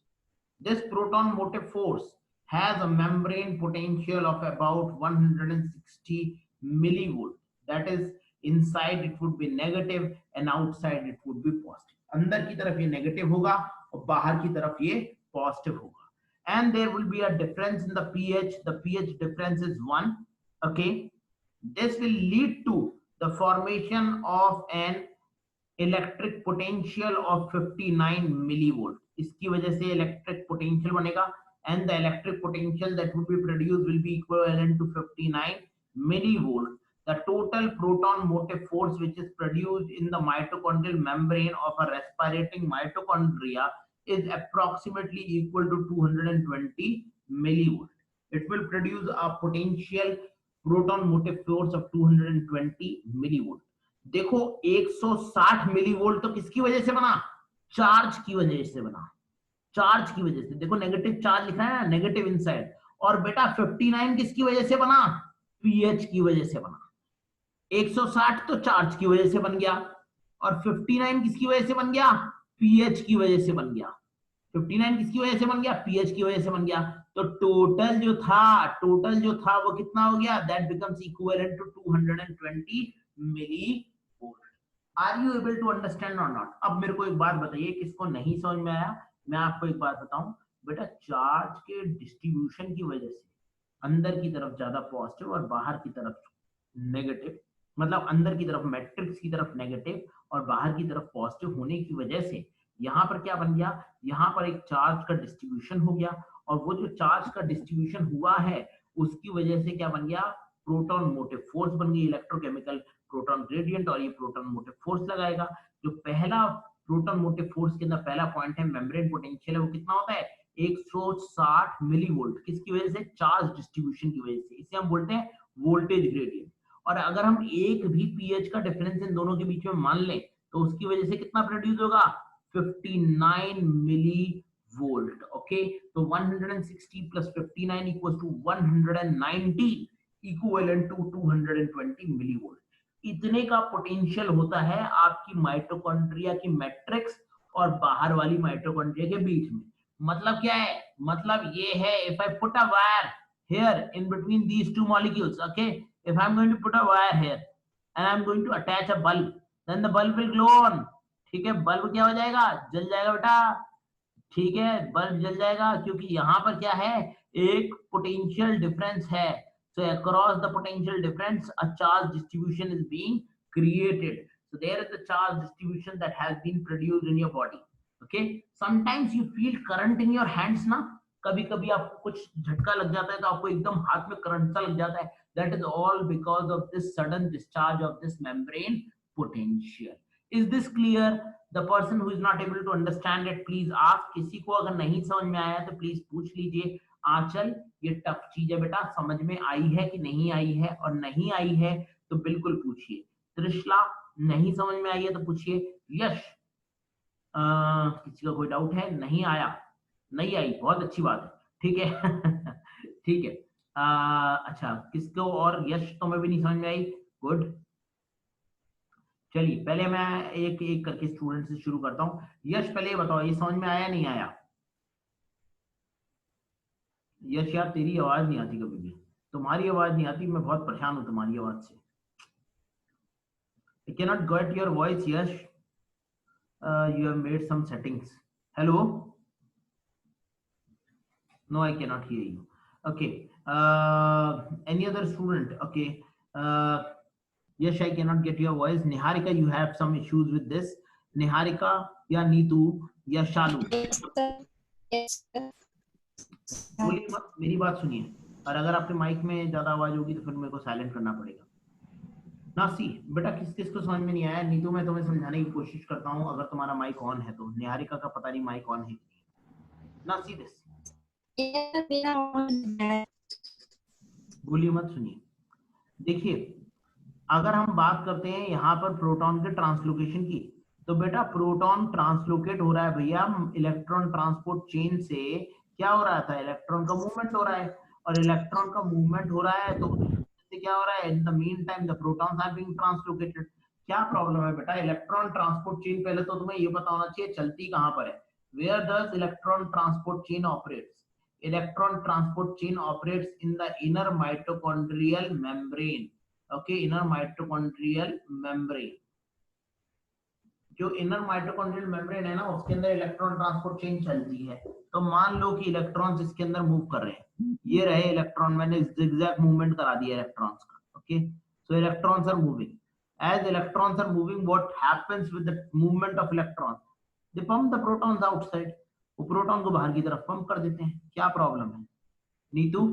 This proton motive force has a membrane potential of about 160 millivolt. That is, inside it would be negative and outside it would be positive. अंदर की तरफ ये negative होगा और बाहर की तरफ ये positive होगा. And there will be a difference in the pH. The pH difference is 1. Okay. This will lead to the formation of an electric potential of 59 millivolt. इसकी वजह से electric potential बनेगा, and the electric potential that would be produced will be equivalent to 59 millivolt. The total proton motive force which is produced in the mitochondrial membrane of a respirating mitochondria is approximately equal to 220 millivolt. It will produce a potential proton motive force of 220 millivolt. देखो 160 millivolt तो किसकी वजह से बना? Charge की वजह से बना. चार्ज की वजह से. देखो नेगेटिव चार्ज लिखा है ना, नेगेटिव इनसाइड, और बेटा 59 किसकी वजह से बना? पीएच की वजह से बना। 160 तो चार्ज की वजह से बन गया, और 59 किसकी वजह से बन गया? पीएच की वजह से बन गया। 59 किसकी वजह से बन गया? पीएच की वजह से बन गया। तो टोटल जो था वो कितना हो गया? That becomes equivalent to 220 milli volt. Are you able to understand or not? अब मेरे को एक बात बताइए, किसको नहीं समझ में आया? मैं आपको एक बात बताऊं बेटा, चार्ज के डिस्ट्रीब्यूशन की वजह से अंदर की तरफ ज्यादा पॉजिटिव और बाहर की तरफ नेगेटिव, मतलब अंदर की तरफ मैट्रिक्स की तरफ नेगेटिव और बाहर की तरफ पॉजिटिव होने की वजह से यहाँ पर क्या बन गया? यहाँ पर एक चार्ज का डिस्ट्रीब्यूशन हो गया, और वो जो चार्ज का डिस्ट्रीब्यूशन हुआ है उसकी वजह से क्या बन गया? प्रोटॉन मोटिव फोर्स बन गई, इलेक्ट्रोकेमिकल प्रोटॉन ग्रेडियंट, और ये प्रोटॉन मोटिव फोर्स लगाएगा। जो पहला प्रोटॉन मोटिव फोर्स के अंदर पहला पॉइंट है मेम्ब्रेन पोटेंशियल है, वो कितना होता है? 160 मिली वोल्ट। किसकी वजह से? चार्ज डिस्ट्रीब्यूशन की वजह से। इसे हम बोलते हैं वोल्टेज ग्रेडियंट। और अगर हम एक भी पीएच का डिफरेंस इन दोनों के बीच में मान लें तो उसकी वजह से कितना प्रोड्यूस होगा? 59 मिली वोल्ट। ओके, तो 160 plus 59 equals to 190, equivalent to 220 milli volt. इतने का पोटेंशियल होता है आपकी माइटोकॉन्ड्रिया की मैट्रिक्स और बाहर वाली माइटोकॉन्ड्रिया के बीच में। मतलब क्या है? मतलब ये है, if I put a wire here in between these two molecules, okay, if I'm going to put a wire here and I'm going to attach a bulb, then the bulb will glow on. ठीक है, bulb क्या हो जाएगा? जल जाएगा बेटा। ठीक है, बल्ब जल जाएगा क्योंकि यहाँ पर क्या है? एक पोटेंशियल डिफरेंस है। So across the potential difference, a charge distribution is being created. So there is a charge distribution that has been produced in your body. Okay, sometimes you feel current in your hands ना, कभी कभी आपको कुछ झटका लग जाता है तो आपको एकदम हाथ में करंट सा लग जाता है। That is all because of this sudden discharge of this membrane potential. Is this clear? The person who is not able to understand it, please ask. किसी को अगर नहीं समझ में आया तो प्लीज पूछ लीजिए। आंचल, ये टफ चीज है बेटा, समझ में आई है कि नहीं आई है? और नहीं आई है तो बिल्कुल पूछिए। त्रिशला, नहीं समझ में आई है तो पूछिए। यश, किसी का कोई डाउट है? नहीं आया? नहीं आई, बहुत अच्छी बात है। ठीक है ठीक है। अच्छा, किसको? और यश तो मैं भी नहीं समझ में आई। गुड, चलिए पहले मैं एक एक करके स्टूडेंट से शुरू करता हूँ। यश, पहले ये बताओ, ये समझ में आया नहीं आया? यश यार, तेरी आवाज नहीं आती कभी भी, तुम्हारी आवाज नहीं आती, मैं बहुत परेशान हूँ तुम्हारी आवाज से। I cannot get your voice, Yash. You have made some settings. Hello? No, I cannot hear you. Okay. Any other student? Okay. Yash, I cannot get your voice. Niharika, you have some issues with this. Niharika, या नीतू या शालू? बोलिए मत, मेरी बात सुनिए। और अगर आपके माइक में ज्यादा आवाज होगी तो फिर मेरे को साइलेंट करना पड़ेगा। नासी, बेटा किस किस को समझ में नहीं आया? नीतू, मैं तुम्हें समझाने की कोशिश करता हूँ अगर तुम्हारा माइक ऑन है तो। निहारिका का पता नहीं माइक ऑन है कि नहीं। नासी दिस, बोलिए मत, सुनिए। देखिए, अगर हम बात करते हैं यहाँ पर प्रोटॉन के ट्रांसलोकेशन की, तो बेटा प्रोटॉन ट्रांसलोकेट हो रहा है भैया इलेक्ट्रॉन ट्रांसपोर्ट चेन से। क्या हो रहा था? इलेक्ट्रॉन का मूवमेंट हो रहा है, और इलेक्ट्रॉन का मूवमेंट हो रहा है तो क्या हो रहा है? In the mean time the protons are being translocated. क्या प्रॉब्लम है बेटा? इलेक्ट्रॉन ट्रांसपोर्ट चेन पहले तो तुम्हें ये पता होना चाहिए चलती कहाँ पर है। Where does electron transport chain operates? Electron transport chain operates in the inner mitochondrial membrane. Okay, inner mitochondrial membrane. जो इनर माइटोकॉन्ड्रियल मेम्ब्रेन है ना, उसके अंदर इलेक्ट्रॉन ट्रांसपोर्ट चेन चलती है। तो मान लो कि इलेक्ट्रॉन्स इसके अंदर मूव कर रहे हैं, ये रहे इलेक्ट्रॉन, मैंने zigzag मूवमेंट करा दिया इलेक्ट्रॉन्स का। Okay, so electrons are moving. As electrons are moving, what happens with the movement of electron? They pump the protons outside. वो प्रोटॉन को बाहर की तरफ पंप कर देते हैं। क्या प्रॉब्लम है नीतू?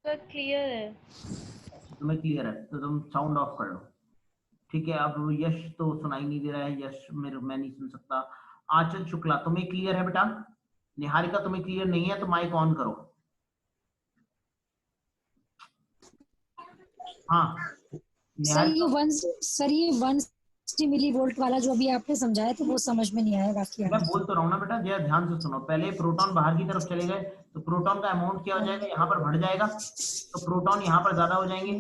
सर क्लियर है। तुम्हें क्लियर है तो तुम साउंड ऑफ कर लो। ठीक है, अब यश तो सुनाई नहीं दे रहा है, यश मेरे मैं नहीं सुन सकता। आंचल शुक्ला, तुम्हें क्लियर है बेटा? निहारिका, तुम्हें क्लियर नहीं है तो माइक ऑन करो। हाँ सर ये वन 60 मिलीवोल्ट वाला जो अभी आपने समझाया तो वो समझ में नहीं आया, बाकी मैं बोल तो रहा हूँ ना बेटा, जरा ध्यान से सुनो। पहले प्रोटॉन बाहर की तरफ चले गए तो प्रोटॉन का अमाउंट क्या हो जाएगा, यहाँ पर बढ़ जाएगा, तो प्रोटॉन यहाँ पर ज्यादा हो जाएंगे।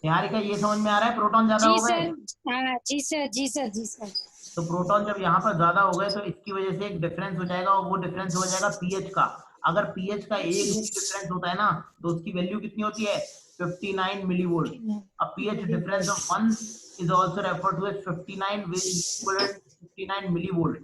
निहारिका ये समझ में आ रहा है, प्रोटॉन ज्यादा जी हो गए? सर, हाँ जी सर, जी सर, जी सर। तो प्रोटॉन जब यहाँ पर ज्यादा हो गए तो इसकी वजह से एक डिफरेंस हो जाएगा, और वो डिफरेंस हो जाएगा पीएच का। अगर पीएच का एक भी डिफरेंस होता है ना तो उसकी वैल्यू कितनी होती है, 59 मिलीवोल्ट। अब pH difference of 1 is also referred to as 59 which is equivalent 59 millivolt.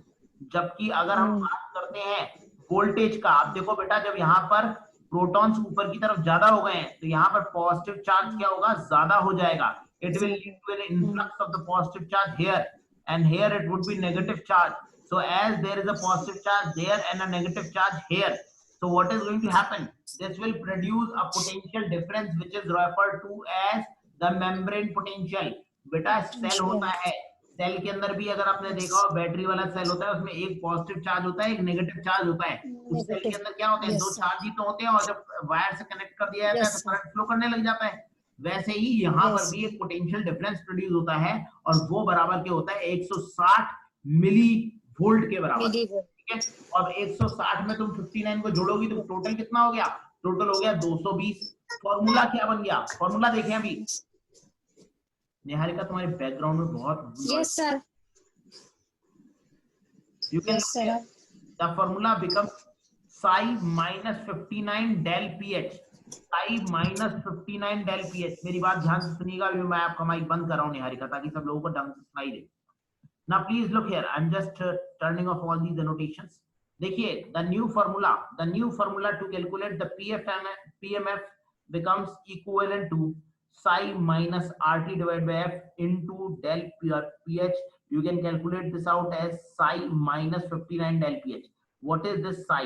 जबकि अगर हम बात करते हैं वोल्टेज का, आप देखो बेटा, जब यहाँ पर प्रोटॉन्स ऊपर की तरफ ज्यादा हो गए हैं तो यहाँ पर पॉजिटिव चार्ज क्या होगा, ज्यादा हो जाएगा। It will lead to an influx of the positive charge here, and here it would be negative charge. So as there is a positive charge there and a negative charge here, so what is going to happen, this will produce a potential difference which is referred to as the membrane potential. बेटा cell होता है, cell के अंदर भी अगर आपने देखा हो बैटरी वाला सेल होता है, उसमें एक पॉजिटिव चार्ज होता है, एक नेगेटिव चार्ज होता है। उस सेल के अंदर क्या होते हैं, दो चार्ज ही तो होते हैं, और जब वायर से कनेक्ट कर दिया जाता है तो करंट फ्लो करने लग जाता है। वैसे ही यहाँ पर भी एक पोटेंशियल डिफरेंस प्रोड्यूस होता है, और वो बराबर क्या होता है, 160 मिली वोल्ट के बराबर। ठीक है, और 160 में तुम 59 को जोड़ोगी तो टोटल कितना हो गया, टोटल हो गया 220। फॉर्मूला क्या बन गया, फॉर्मूला देखें अभी। निहारिका तुम्हारे बैकग्राउंड में बहुत yes sir, you can the formula becomes psi minus 59 del pH, psi minus 59 del pH। मेरी बात ध्यान से सुनिएगा, अभी मैं आपका माइक बंद कर रहा हूँ निहारिका, ताकि सब लोगों को ढंग से सुनाई दे। Now please look here, I'm just turning off all these annotations. देखिए, the new formula to calculate the PMF becomes equivalent to psi minus RT divided by F into del pH. You can calculate this out as psi minus 59 del pH. What is this psi?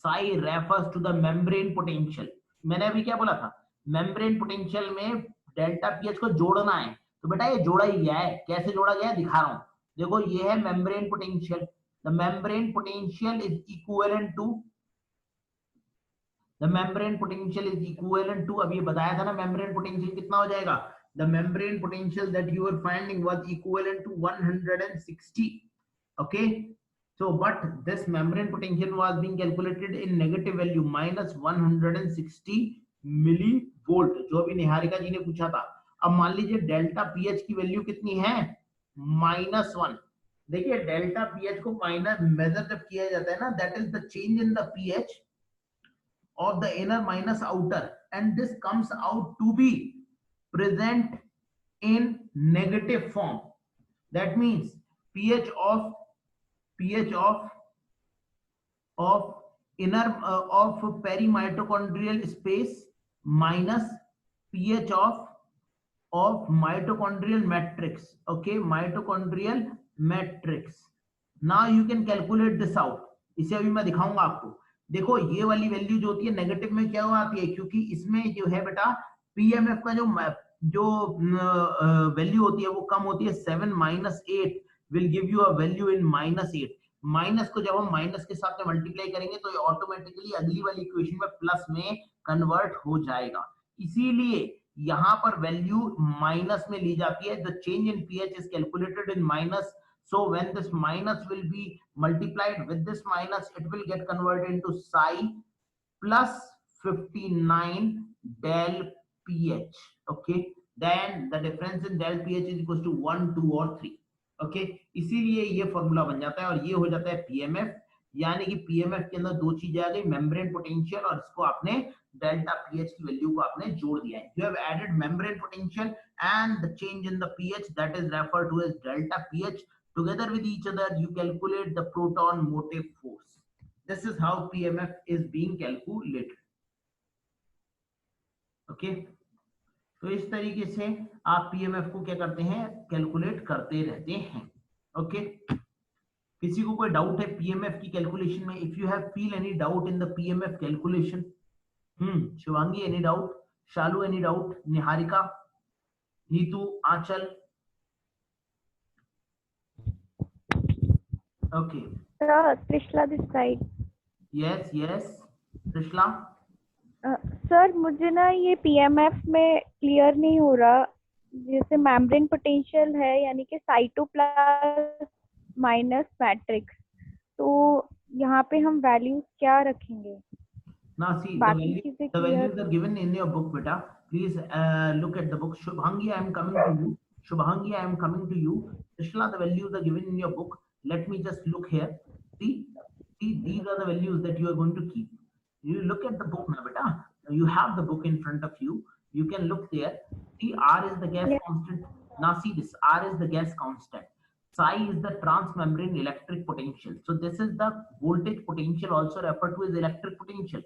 Psi refers to the membrane potential. मैंने अभी क्या बोला था, membrane potential में delta pH को जोड़ना है, तो बेटा ये जोड़ा ही गया है। कैसे जोड़ा गया है दिखा रहा हूं, देखो ये है membrane potential. The membrane potential is equivalent to अब ये बताया था ना membrane potential कितना हो जाएगा, the membrane potential that you were finding was equivalent to 160. okay, so but this membrane potential was being calculated in negative value minus 160 millivolt, जो अभी निहारिका जी ने पूछा था। अब मान लीजिए डेल्टा पीएच की वैल्यू कितनी है, -1। देखिए डेल्टा पीएच को माइनस मेजर जब किया जाता है ना, that is the change in the pH of the inner minus outer, and this comes out to be present in negative form. That means pH of inner of perimitochondrial space minus pH of mitochondrial matrix. Okay, mitochondrial matrix. Now you can calculate this out. इसे अभी मैं दिखाऊंगा आपको। देखो ये वाली value जो होती है नेगेटिव में क्या आती है, क्योंकि इसमें जो है बेटा पीएमएफ का जो वैल्यू होती है वो कम होती है। 7 minus 8 will give you a value in -8। Minus को जब हम माइनस के साथ में मल्टीप्लाई करेंगे तो ये ऑटोमेटिकली अगली वाली इक्वेशन में प्लस में कन्वर्ट हो जाएगा। इसीलिए यहाँ पर वैल्यू माइनस में ली जाती है। The change in pH is calculated in minus. So when this minus will be multiplied with this minus, it will get converted into psi plus 59 del pH. Okay, then the difference in del pH is equals to 1, 2 or 3. Okay, इसीलिए ये formula बन जाता है और ये हो जाता है पीएमएफ। यानी कि पीएमएफ के अंदर दो चीजें आ गई, मेम्ब्रेन पोटेंशियल, और इसको आपने डेल्टा पीएच की वैल्यू को आपने जोड़ दिया है। You have added membrane potential and the change in the pH, that is referred to as delta pH. Together with each other, you calculate the proton motive force. This is how PMF is being calculated. Okay, तो इस तरीके से आप PMF को क्या करते हैं, calculate करते रहते हैं. Okay, किसी को कोई डाउट है PMF की कैलकुलेशन में? If you have feel any doubt in the PMF calculation, Shivangi any doubt, Shalu any doubt, Niharika, Neetu, Aanchal? Okay. Trishla this side. Yes, Trishla. Sir मुझे ना ये पीएमएफ में क्लियर नहीं हो रहा, जैसे मेम्ब्रेन पोटेंशियल है यानी कि साइटोप्लाज्म माइनस मैट्रिक्स, तो यहाँ पे हम वैल्यूज क्या रखेंगे? Now see बाकी चीजें the clear. values are given in your book, beta. Please look at the book. Shubhangi, I am coming to you. Shubhangi, I am coming to you. Trishla, the values are given in your book. Let me just look here. See, see, these are the values that you are going to keep. You look at the book now, beta. You have the book in front of you. You can look there. See, R is the gas constant. Now see this. R is the gas constant. Psi is the transmembrane electric potential. So this is the voltage potential, also referred to as electric potential.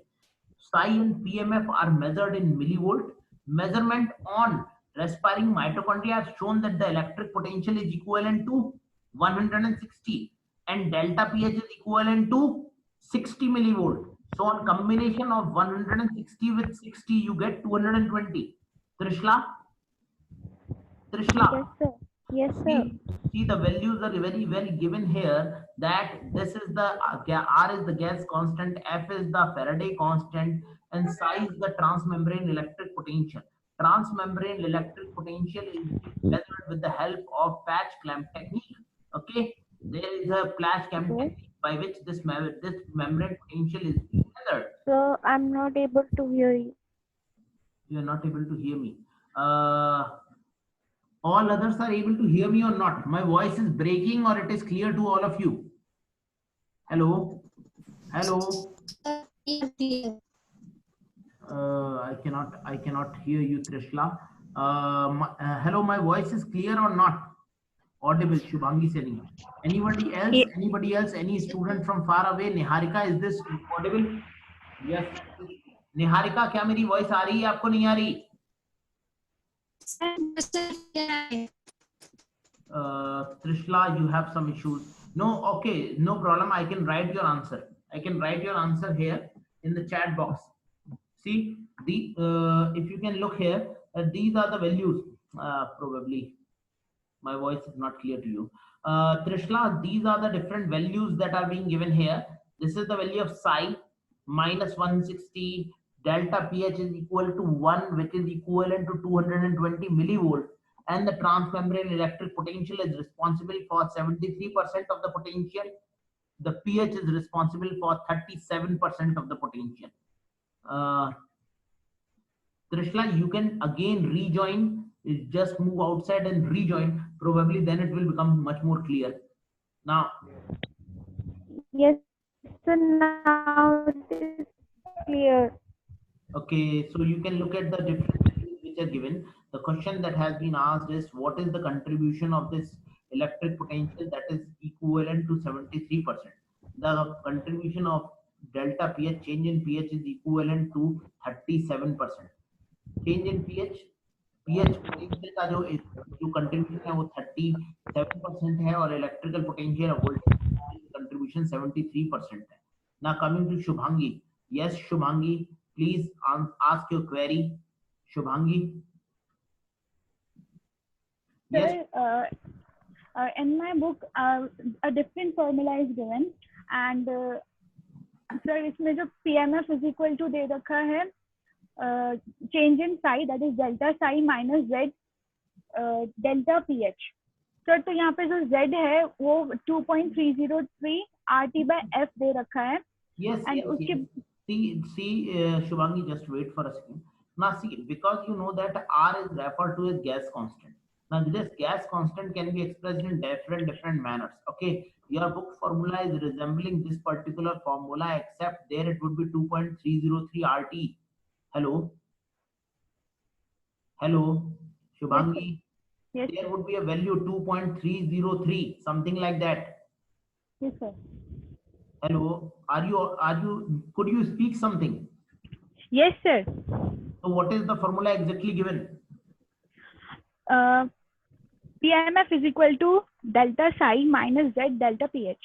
Psi and PMF are measured in millivolt. Measurement on respiring mitochondria have shown that the electric potential is equivalent to 160 and delta pH is equivalent to 60 millivolt. So on combination of 160 with 60, you get 220. Trishla? Trishla? Yes sir. Yes sir. See the values are very well given here, that this is the R is the gas constant, F is the Faraday constant, and psi is the transmembrane electric potential. Transmembrane electric potential is being measured with the help of patch clamp technique. Okay, there is a patch clamp technique by which this membrane potential is being measured. So I'm not able to hear you. You are not able to hear me. All others are able to hear me or not? My voice is breaking or it is clear to all of you? Hello? Hello? I cannot hear you, Trishla. Hello, my voice is clear or not? Audible, Shubhangi saying. Anybody else? Ye- Anybody else? Any student from far away? Niharika, is this audible? Yes. Niharika, क्या मेरी voice आ रही है आपको नहीं आ रही? Trishla, you have some issues. No, okay, no problem. I can write your answer. I can write your answer here in the chat box. See, if you can look here, these are the values. Probably my voice is not clear to you. Trishla, these are the different values that are being given here. This is the value of psi minus 160, delta pH is equal to 1, which is equivalent to 220 millivolt, and the transmembrane electric potential is responsible for 73% of the potential. The pH is responsible for 37% of the potential. Trishla, you can again rejoin. Just move outside and rejoin. Probably then it will become much more clear. Now, Yes sir, now it is clear. okay, so you can look at the different values which are given. The question that has been asked is, what is the contribution of this electric potential that is equivalent to 73%? The contribution of delta pH, change in pH, is equivalent to 37%. Change in pH, pH potential का जो contribution है वो 37% है, और electrical potential voltage contribution 73% है. Now coming to Shubhangi. Yes, Shubhangi, please ask your query. Shubhangi. Yes. Sir, in my book, a different formula is given, and sir, इसमें जो PMF is equal to दे रखा है change in psi, that is delta psi minus z delta pH. Sir तो यहाँ पे जो z है वो 2.303 RT by F दे रखा है. Yes, and yes, उसके yes. See, Shubhangi, just wait for a second. Now see, because you know that R is referred to as gas constant. Now this gas constant can be expressed in different manners. Okay, your book formula is resembling this particular formula, except there it would be 2.303 RT. Hello? Hello? Shubhangi? yes, There would be a value 2.303, something like that. yes sir. Hello? Could you speak something? Yes sir. So what is the formula exactly given? PMF is equal to delta psi minus z delta pH.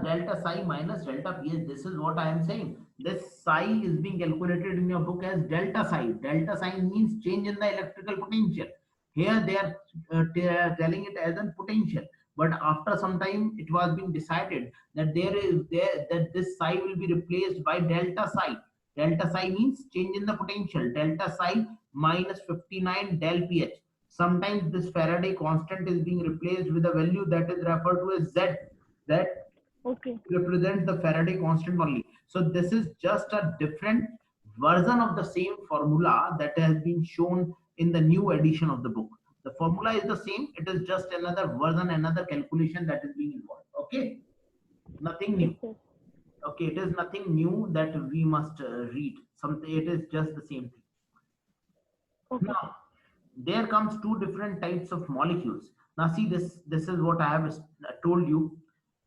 Delta psi minus delta pH. This is what I am saying. This psi is being calculated in your book as delta psi. Delta psi means change in the electrical potential. Here they are telling it as a potential. But after some time, it was being decided that that this psi will be replaced by delta psi. Delta psi means change in the potential. Delta psi minus 59 del pH. Sometimes this Faraday constant is being replaced with a value that is referred to as Z, that Okay. represents the Faraday constant only. So this is just a different version of the same formula that has been shown in the new edition of the book. The formula is the same, it is just another version, another calculation that is being involved. Okay, nothing Yes, new. sir. Okay, it is nothing new that we must read. Something, it is just the same thing. Okay, sir. Now, there comes two different types of molecules. Now, see this. This is what I have told you.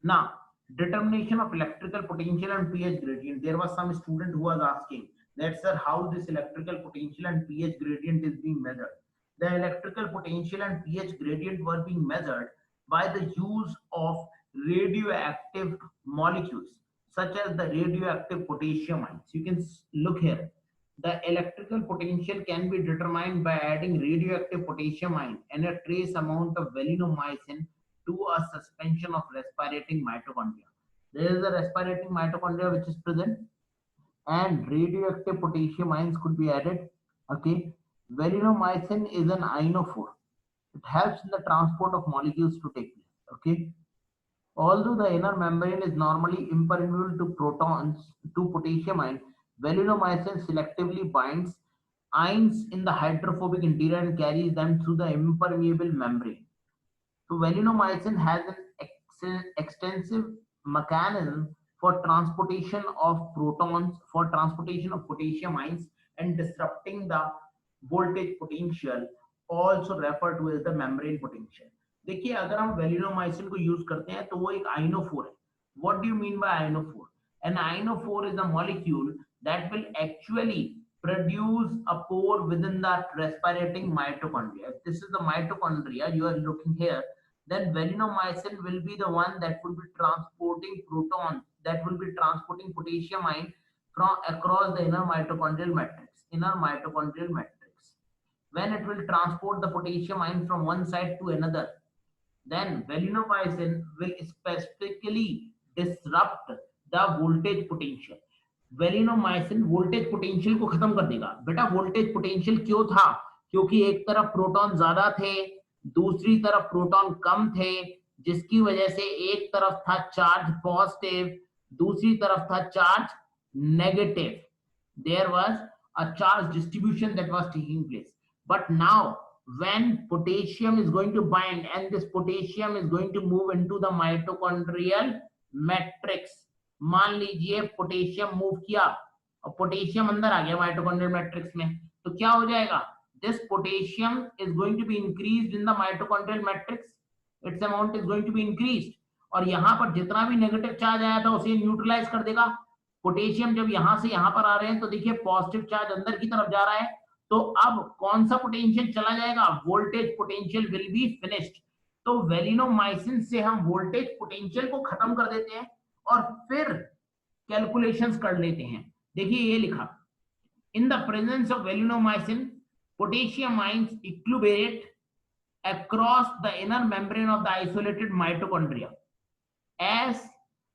Now, determination of electrical potential and pH gradient. There was some student who was asking that, sir, how this electrical potential and pH gradient is being measured. The electrical potential and pH gradient were being measured by the use of radioactive molecules, such as the radioactive potassium ions. You can look here. The electrical potential can be determined by adding radioactive potassium ion and a trace amount of valinomycin to a suspension of respirating mitochondria. There is a respirating mitochondria which is present, and radioactive potassium ions could be added. Okay, valinomycin is an ionophore. It helps in the transport of molecules to take place. Okay, although the inner membrane is normally impermeable to protons to potassium ion, valinomycin selectively binds ions in the hydrophobic interior and carries them through the impermeable membrane. So valinomycin has an extensive mechanism for transportation of protons, for transportation of potassium ions, and disrupting the voltage potential, also referred to as the membrane potential. देखिए अगर हम वेलिनोमाइसिन को use करते हैं तो वो एक आइनोफोर है. What do you mean by ionophore? An ionophore is a molecule that will actually produce a pore within that respirating mitochondria. If this is the mitochondria you are looking here, then valinomycin will be the one that will be transporting protons, that will be transporting potassium ion from across the inner mitochondrial matrix. When it will transport the potassium ion from one side to another, then valinomycin will specifically disrupt the voltage potential. Valinomycin voltage potential को खत्म कर देगा. बेटा voltage potential क्यों था? क्योंकि एक तरफ प्रोटॉन ज्यादा थे, दूसरी तरफ प्रोटॉन कम थे, जिसकी वजह से एक तरफ था चार्ज पॉजिटिव, दूसरी तरफ था charge negative. There was a charge distribution that was taking place. But now when potassium is going to bind and this potassium is going to move into the mitochondrial matrix, मान लीजिए potassium move किया और potassium अंदर आ गया mitochondrial matrix में, तो क्या हो जाएगा? This potassium is going to be increased in the mitochondrial matrix, its amount is going to be increased, और यहां पर जितना भी नेगेटिव चार्ज आया था उसे न्यूट्रलाइज कर देगा. पोटेशियम जब यहां से यहां पर आ रहे हैं तो देखिए पॉजिटिव चार्ज अंदर की तरफ जा रहा है, तो अब कौन सा पोटेंशियल चला जाएगा? Voltage potential will be finished. तो वेलिनोमाइसिन से हम वोल्टेज पोटेंशियल को खत्म कर देते हैं और फिर कैलकुलेशंस कर लेते हैं. देखिए ये लिखा, in the presence of valinomycin potassium ions equilibrate across the inner membrane of the isolated mitochondria. As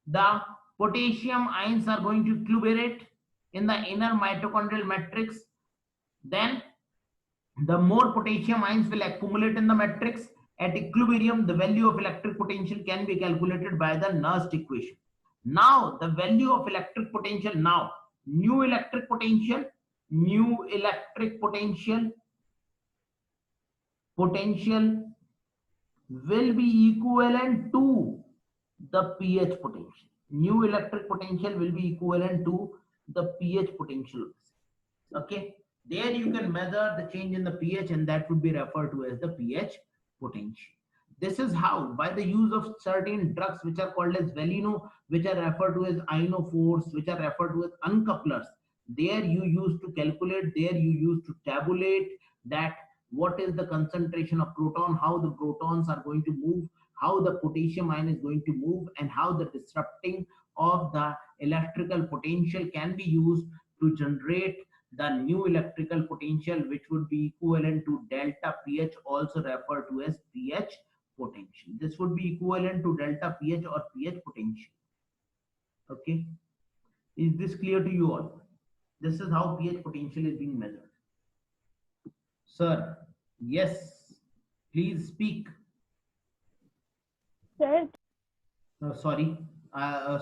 the potassium ions are going to equilibrate in the inner mitochondrial matrix, then the more potassium ions will accumulate in the matrix. At equilibrium, the value of electric potential can be calculated by the Nernst equation. Now the value of electric potential, now new electric potential will be equivalent to the pH potential. New electric potential will be equivalent to the pH potential. Okay, there you can measure the change in the pH and that would be referred to as the pH potential. This is how, by the use of certain drugs which are called as velino, which are referred to as ionophores, which are referred to as uncouplers, there you use to calculate, there you use to tabulate that what is the concentration of proton, how the protons are going to move, how the potassium ion is going to move, and how the disrupting of the electrical potential can be used to generate the new electrical potential, which would be equivalent to delta pH, also referred to as pH potential. This would be equivalent to delta pH or pH potential. Okay, is this clear to you all? This is how pH potential is being measured. Sir, yes, Please speak. Sir, Sorry.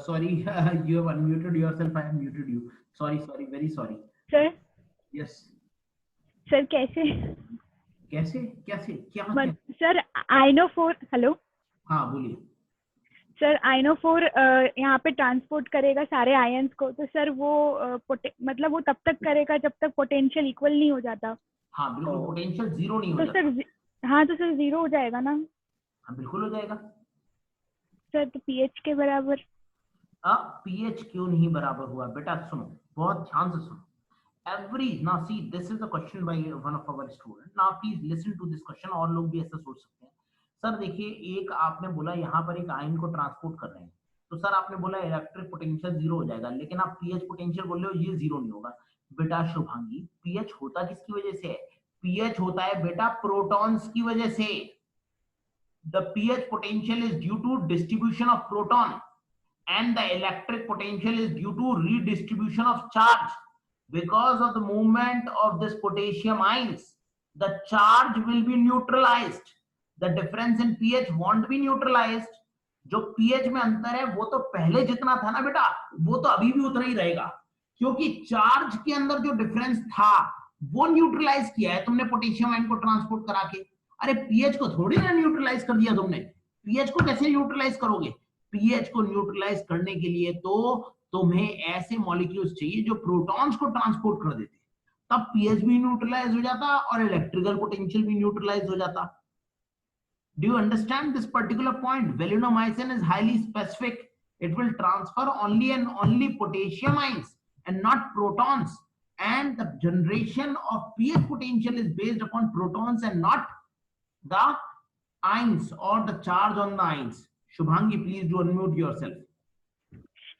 Sorry. You have unmuted yourself. I have muted you. Sorry. Sorry. Very sorry. sir, Yes. sir कैसे? कैसे कैसे क्या क्या? मत sir INO4 hello हाँ बोलिए. Sir INO4 यहाँ पे ट्रांसपोर्ट करेगा सारे आयंस को, तो सर वो मतलब वो तब तक करेगा जब तक पोटेंशियल इक्वल नहीं हो जाता. हाँ बिल्कुल, तो पोटेंशियल जीरो नहीं हो तो जाता. सर हाँ तो सर जीरो हो जाएगा ना हाँ बिल्कुल हो जाएगा. सर, तो पीएच के बराबर. अब पीएच क्यों नहीं बराबर हुआ बेटा? सुनो, बहुत ध्यान से सुनो. Every now see this is a question by one of our student. Now please listen to this question. और लोग भी ऐसा सोच सकते हैं. सर देखिए, एक आपने बोला यहाँ पर एक आयन को ट्रांसपोर्ट कर रहे हैं, तो सर आपने बोला इलेक्ट्रिक पोटेंशियल जीरो हो जाएगा, लेकिन आप पीएच पोटेंशियल बोल रहे हो ये जीरो नहीं होगा. बेटा शुभांगी, पीएच होता किसकी वजह से है? पीएच होता है बेटा प्रोटॉन्स की वजह से. The pH potential is due to distribution of proton and the electric potential is due to redistribution of charge. Because of the movement of this potassium ions, the charge will be neutralized. The difference in pH won't be neutralized. जो pH में अंतर है वो तो पहले जितना था ना बेटा, वो तो अभी भी उतना ही रहेगा, क्योंकि चार्ज के अंदर जो डिफरेंस था वो न्यूट्रलाइज किया है तुमने पोटेशियम आयन को ट्रांसपोर्ट करा के. अरे पीएच को थोड़ी ना न्यूट्रलाइज कर दिया तुमने. पीएच को कैसे न्यूट्रलाइज करोगे? पीएच को न्यूट्रलाइज करने के लिए तो तुम्हें ऐसे मॉलिक्यूल्स चाहिए जो प्रोटॉन्स को ट्रांसपोर्ट कर देते, तब पीएच भी न्यूट्रलाइज हो जाता और इलेक्ट्रिकल पोटेंशियल भी न्यूट्रलाइज हो जाता. Do you understand this particular point? Valinomycin is highly specific. It will transfer only and only potassium ions and not protons. And the generation of pH potential is based upon protons and not the ions or the charge on the ions. Shubhangi, please do unmute yourself.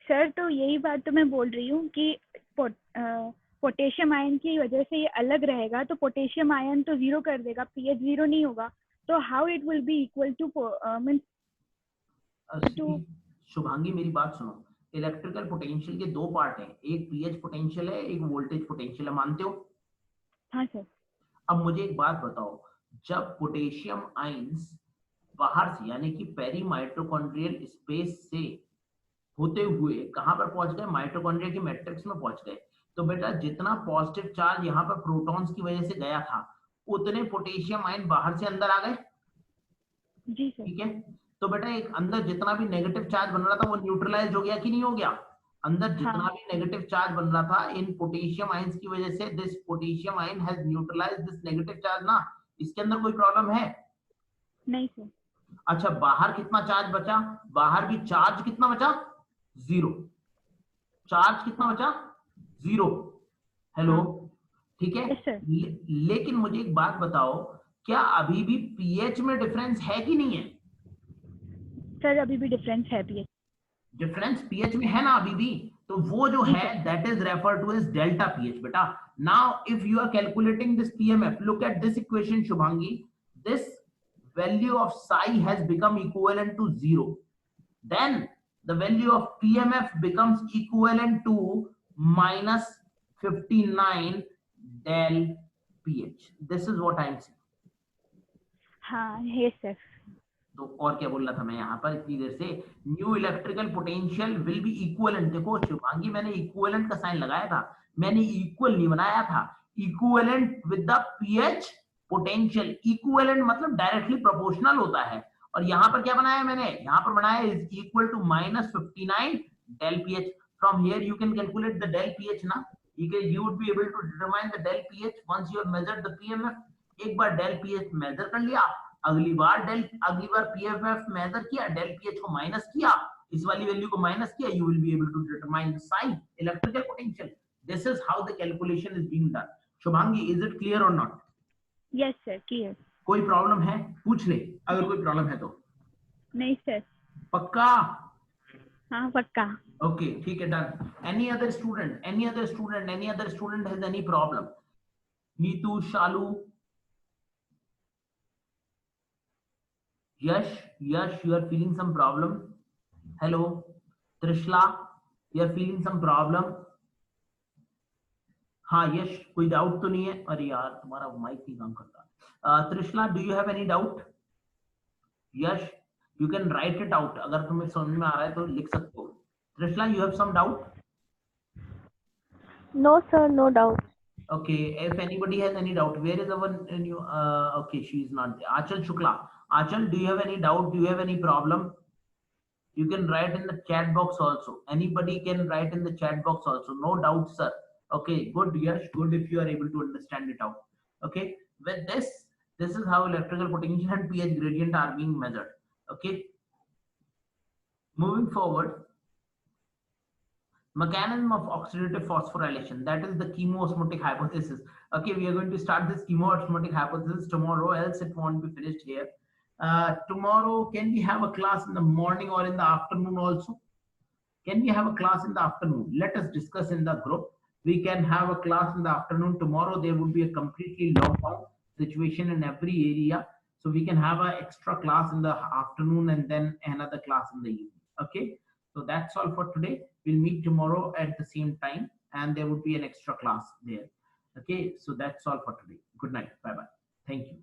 Sir तो यही बात तो मैं बोल रही हूँ कि potassium ion की वजह से ये अलग रहेगा, तो पोटेशियम आयन तो जीरो कर देगा, पीएच जीरो नहीं होगा, तो how it will be equal to means two. Shubhangi मेरी बात सुनो, इलेक्ट्रिकल पोटेंशियल के दो पार्ट हैं, एक पीएच पोटेंशियल है, एक वोल्टेज पोटेंशियल है, मानते हो? हाँ सर. अब मुझे एक बात बताओ, जब पोटेशियम आयंस बाहर से यानी कि पेरी माइटोकॉन्ड्रियल स्पेस से होते हुए कहां पर पहुंच गए? माइटोकॉन्ड्रिया की मैट्रिक्स में पहुंच गए. तो बेटा जितना पॉजिटिव चार्ज यहाँ पर प्रोटॉन्स की वजह से गया था, उतने पोटेशियम आयन बाहर से अंदर आ गए. जी सर. ठीक है, तो बेटा एक अंदर जितना भी नेगेटिव चार्ज बन रहा था वो न्यूट्रलाइज हो गया कि नहीं हो गया? अंदर जितना भी नेगेटिव चार्ज बन रहा था इन पोटेशियम आयंस की वजह से, this potassium ion has neutralised this negative charge ना. इसके अंदर कोई प्रॉब्लम है? नहीं सर. अच्छा, बाहर कितना चार्ज बचा? बाहर भी चार्ज कितना बचा? जीरो. चार्ज कितना बचा? जीरो. हेलो, ठीक है. Yes, sir. लेकिन मुझे एक बात बताओ, क्या अभी भी पीएच में डिफरेंस है कि नहीं है? सर अभी भी डिफरेंस है पीएच. डिफरेंस पीएच में है ना अभी भी, तो वो जो है that is refer to as delta pH बेटा. Now if you are calculating this PMF, look at this equation Shubhangi. This value of psi has become equivalent to 0. Then the value of PMF becomes equivalent to minus 59 del pH. This is what I am saying. हाँ है sir. तो और क्या बोल रहा था मैं यहाँ पर इतनी देर से? New electrical potential will be equivalent. देखो शुभांगी, मैंने इक्विवेलेंट का साइन लगाया था, मैंने इक्वल नहीं बनाया था. Equivalent with the pH potential. Equivalent मतलब डायरेक्टली प्रोपोर्शनल होता है, और यहाँ पर क्या बनाया मैंने? यहाँ पर बनाया is equal to minus 59 del pH. From here you can calculate the del pH ना. you would be able to determine the del pH once you have measured the PMF. एक बार डेल पीएच मेजर कर लिया, अगली बार PMF major किया, del pH को minus किया, इस वाली वैल्यू को माइनस किया, you will be able to determine the psi electrical potential. This is how the calculation is being done. Shubhangi, is it clear or not? Yes sir, clear. कोई problem है? पूछ ले अगर कोई प्रॉब्लम है तो. नहीं सर. पक्का? हाँ पक्का. ओके ठीक है, done. Any other student has any problem? Neetu, Shalu, Yash, you are feeling some problem? Hello, Trishla, you are feeling some problem? हाँ यश, कोई डाउट तो नहीं है? अरे यार तुम्हारा माइक नहीं काम करता. Trishna, do you have any doubt? Yash, you can write it out. अगर तुम्हें समझ में आ रहा है तो लिख सकते हो. Trishna, you have some doubt? No, sir, no doubt. Okay, if anybody has any doubt, where is our new? Okay, she is not there. Achal Shukla. Achal, do you have any doubt? Do you have any problem? You can write in the chat box also. Anybody can write in the chat box also. No doubt, sir. Okay, good, Yash. Good if you are able to understand it out. Okay, with this is how electrical potential and pH gradient are being measured. Okay, moving forward. Mechanism of oxidative phosphorylation, that is the chemoosmotic hypothesis. Okay, we are going to start this chemoosmotic hypothesis tomorrow, else it won't be finished here. Tomorrow, can we have a class in the morning or in the afternoon also? Can we have a class in the afternoon? Let us discuss in the group. We can have a class in the afternoon. Tomorrow there would be a completely lockdown situation in every area, so we can have an extra class in the afternoon and then another class in the evening. Okay, so that's all for today. We'll meet tomorrow at the same time, and there would be an extra class there. Okay, so that's all for today. Good night. Bye bye. Thank you.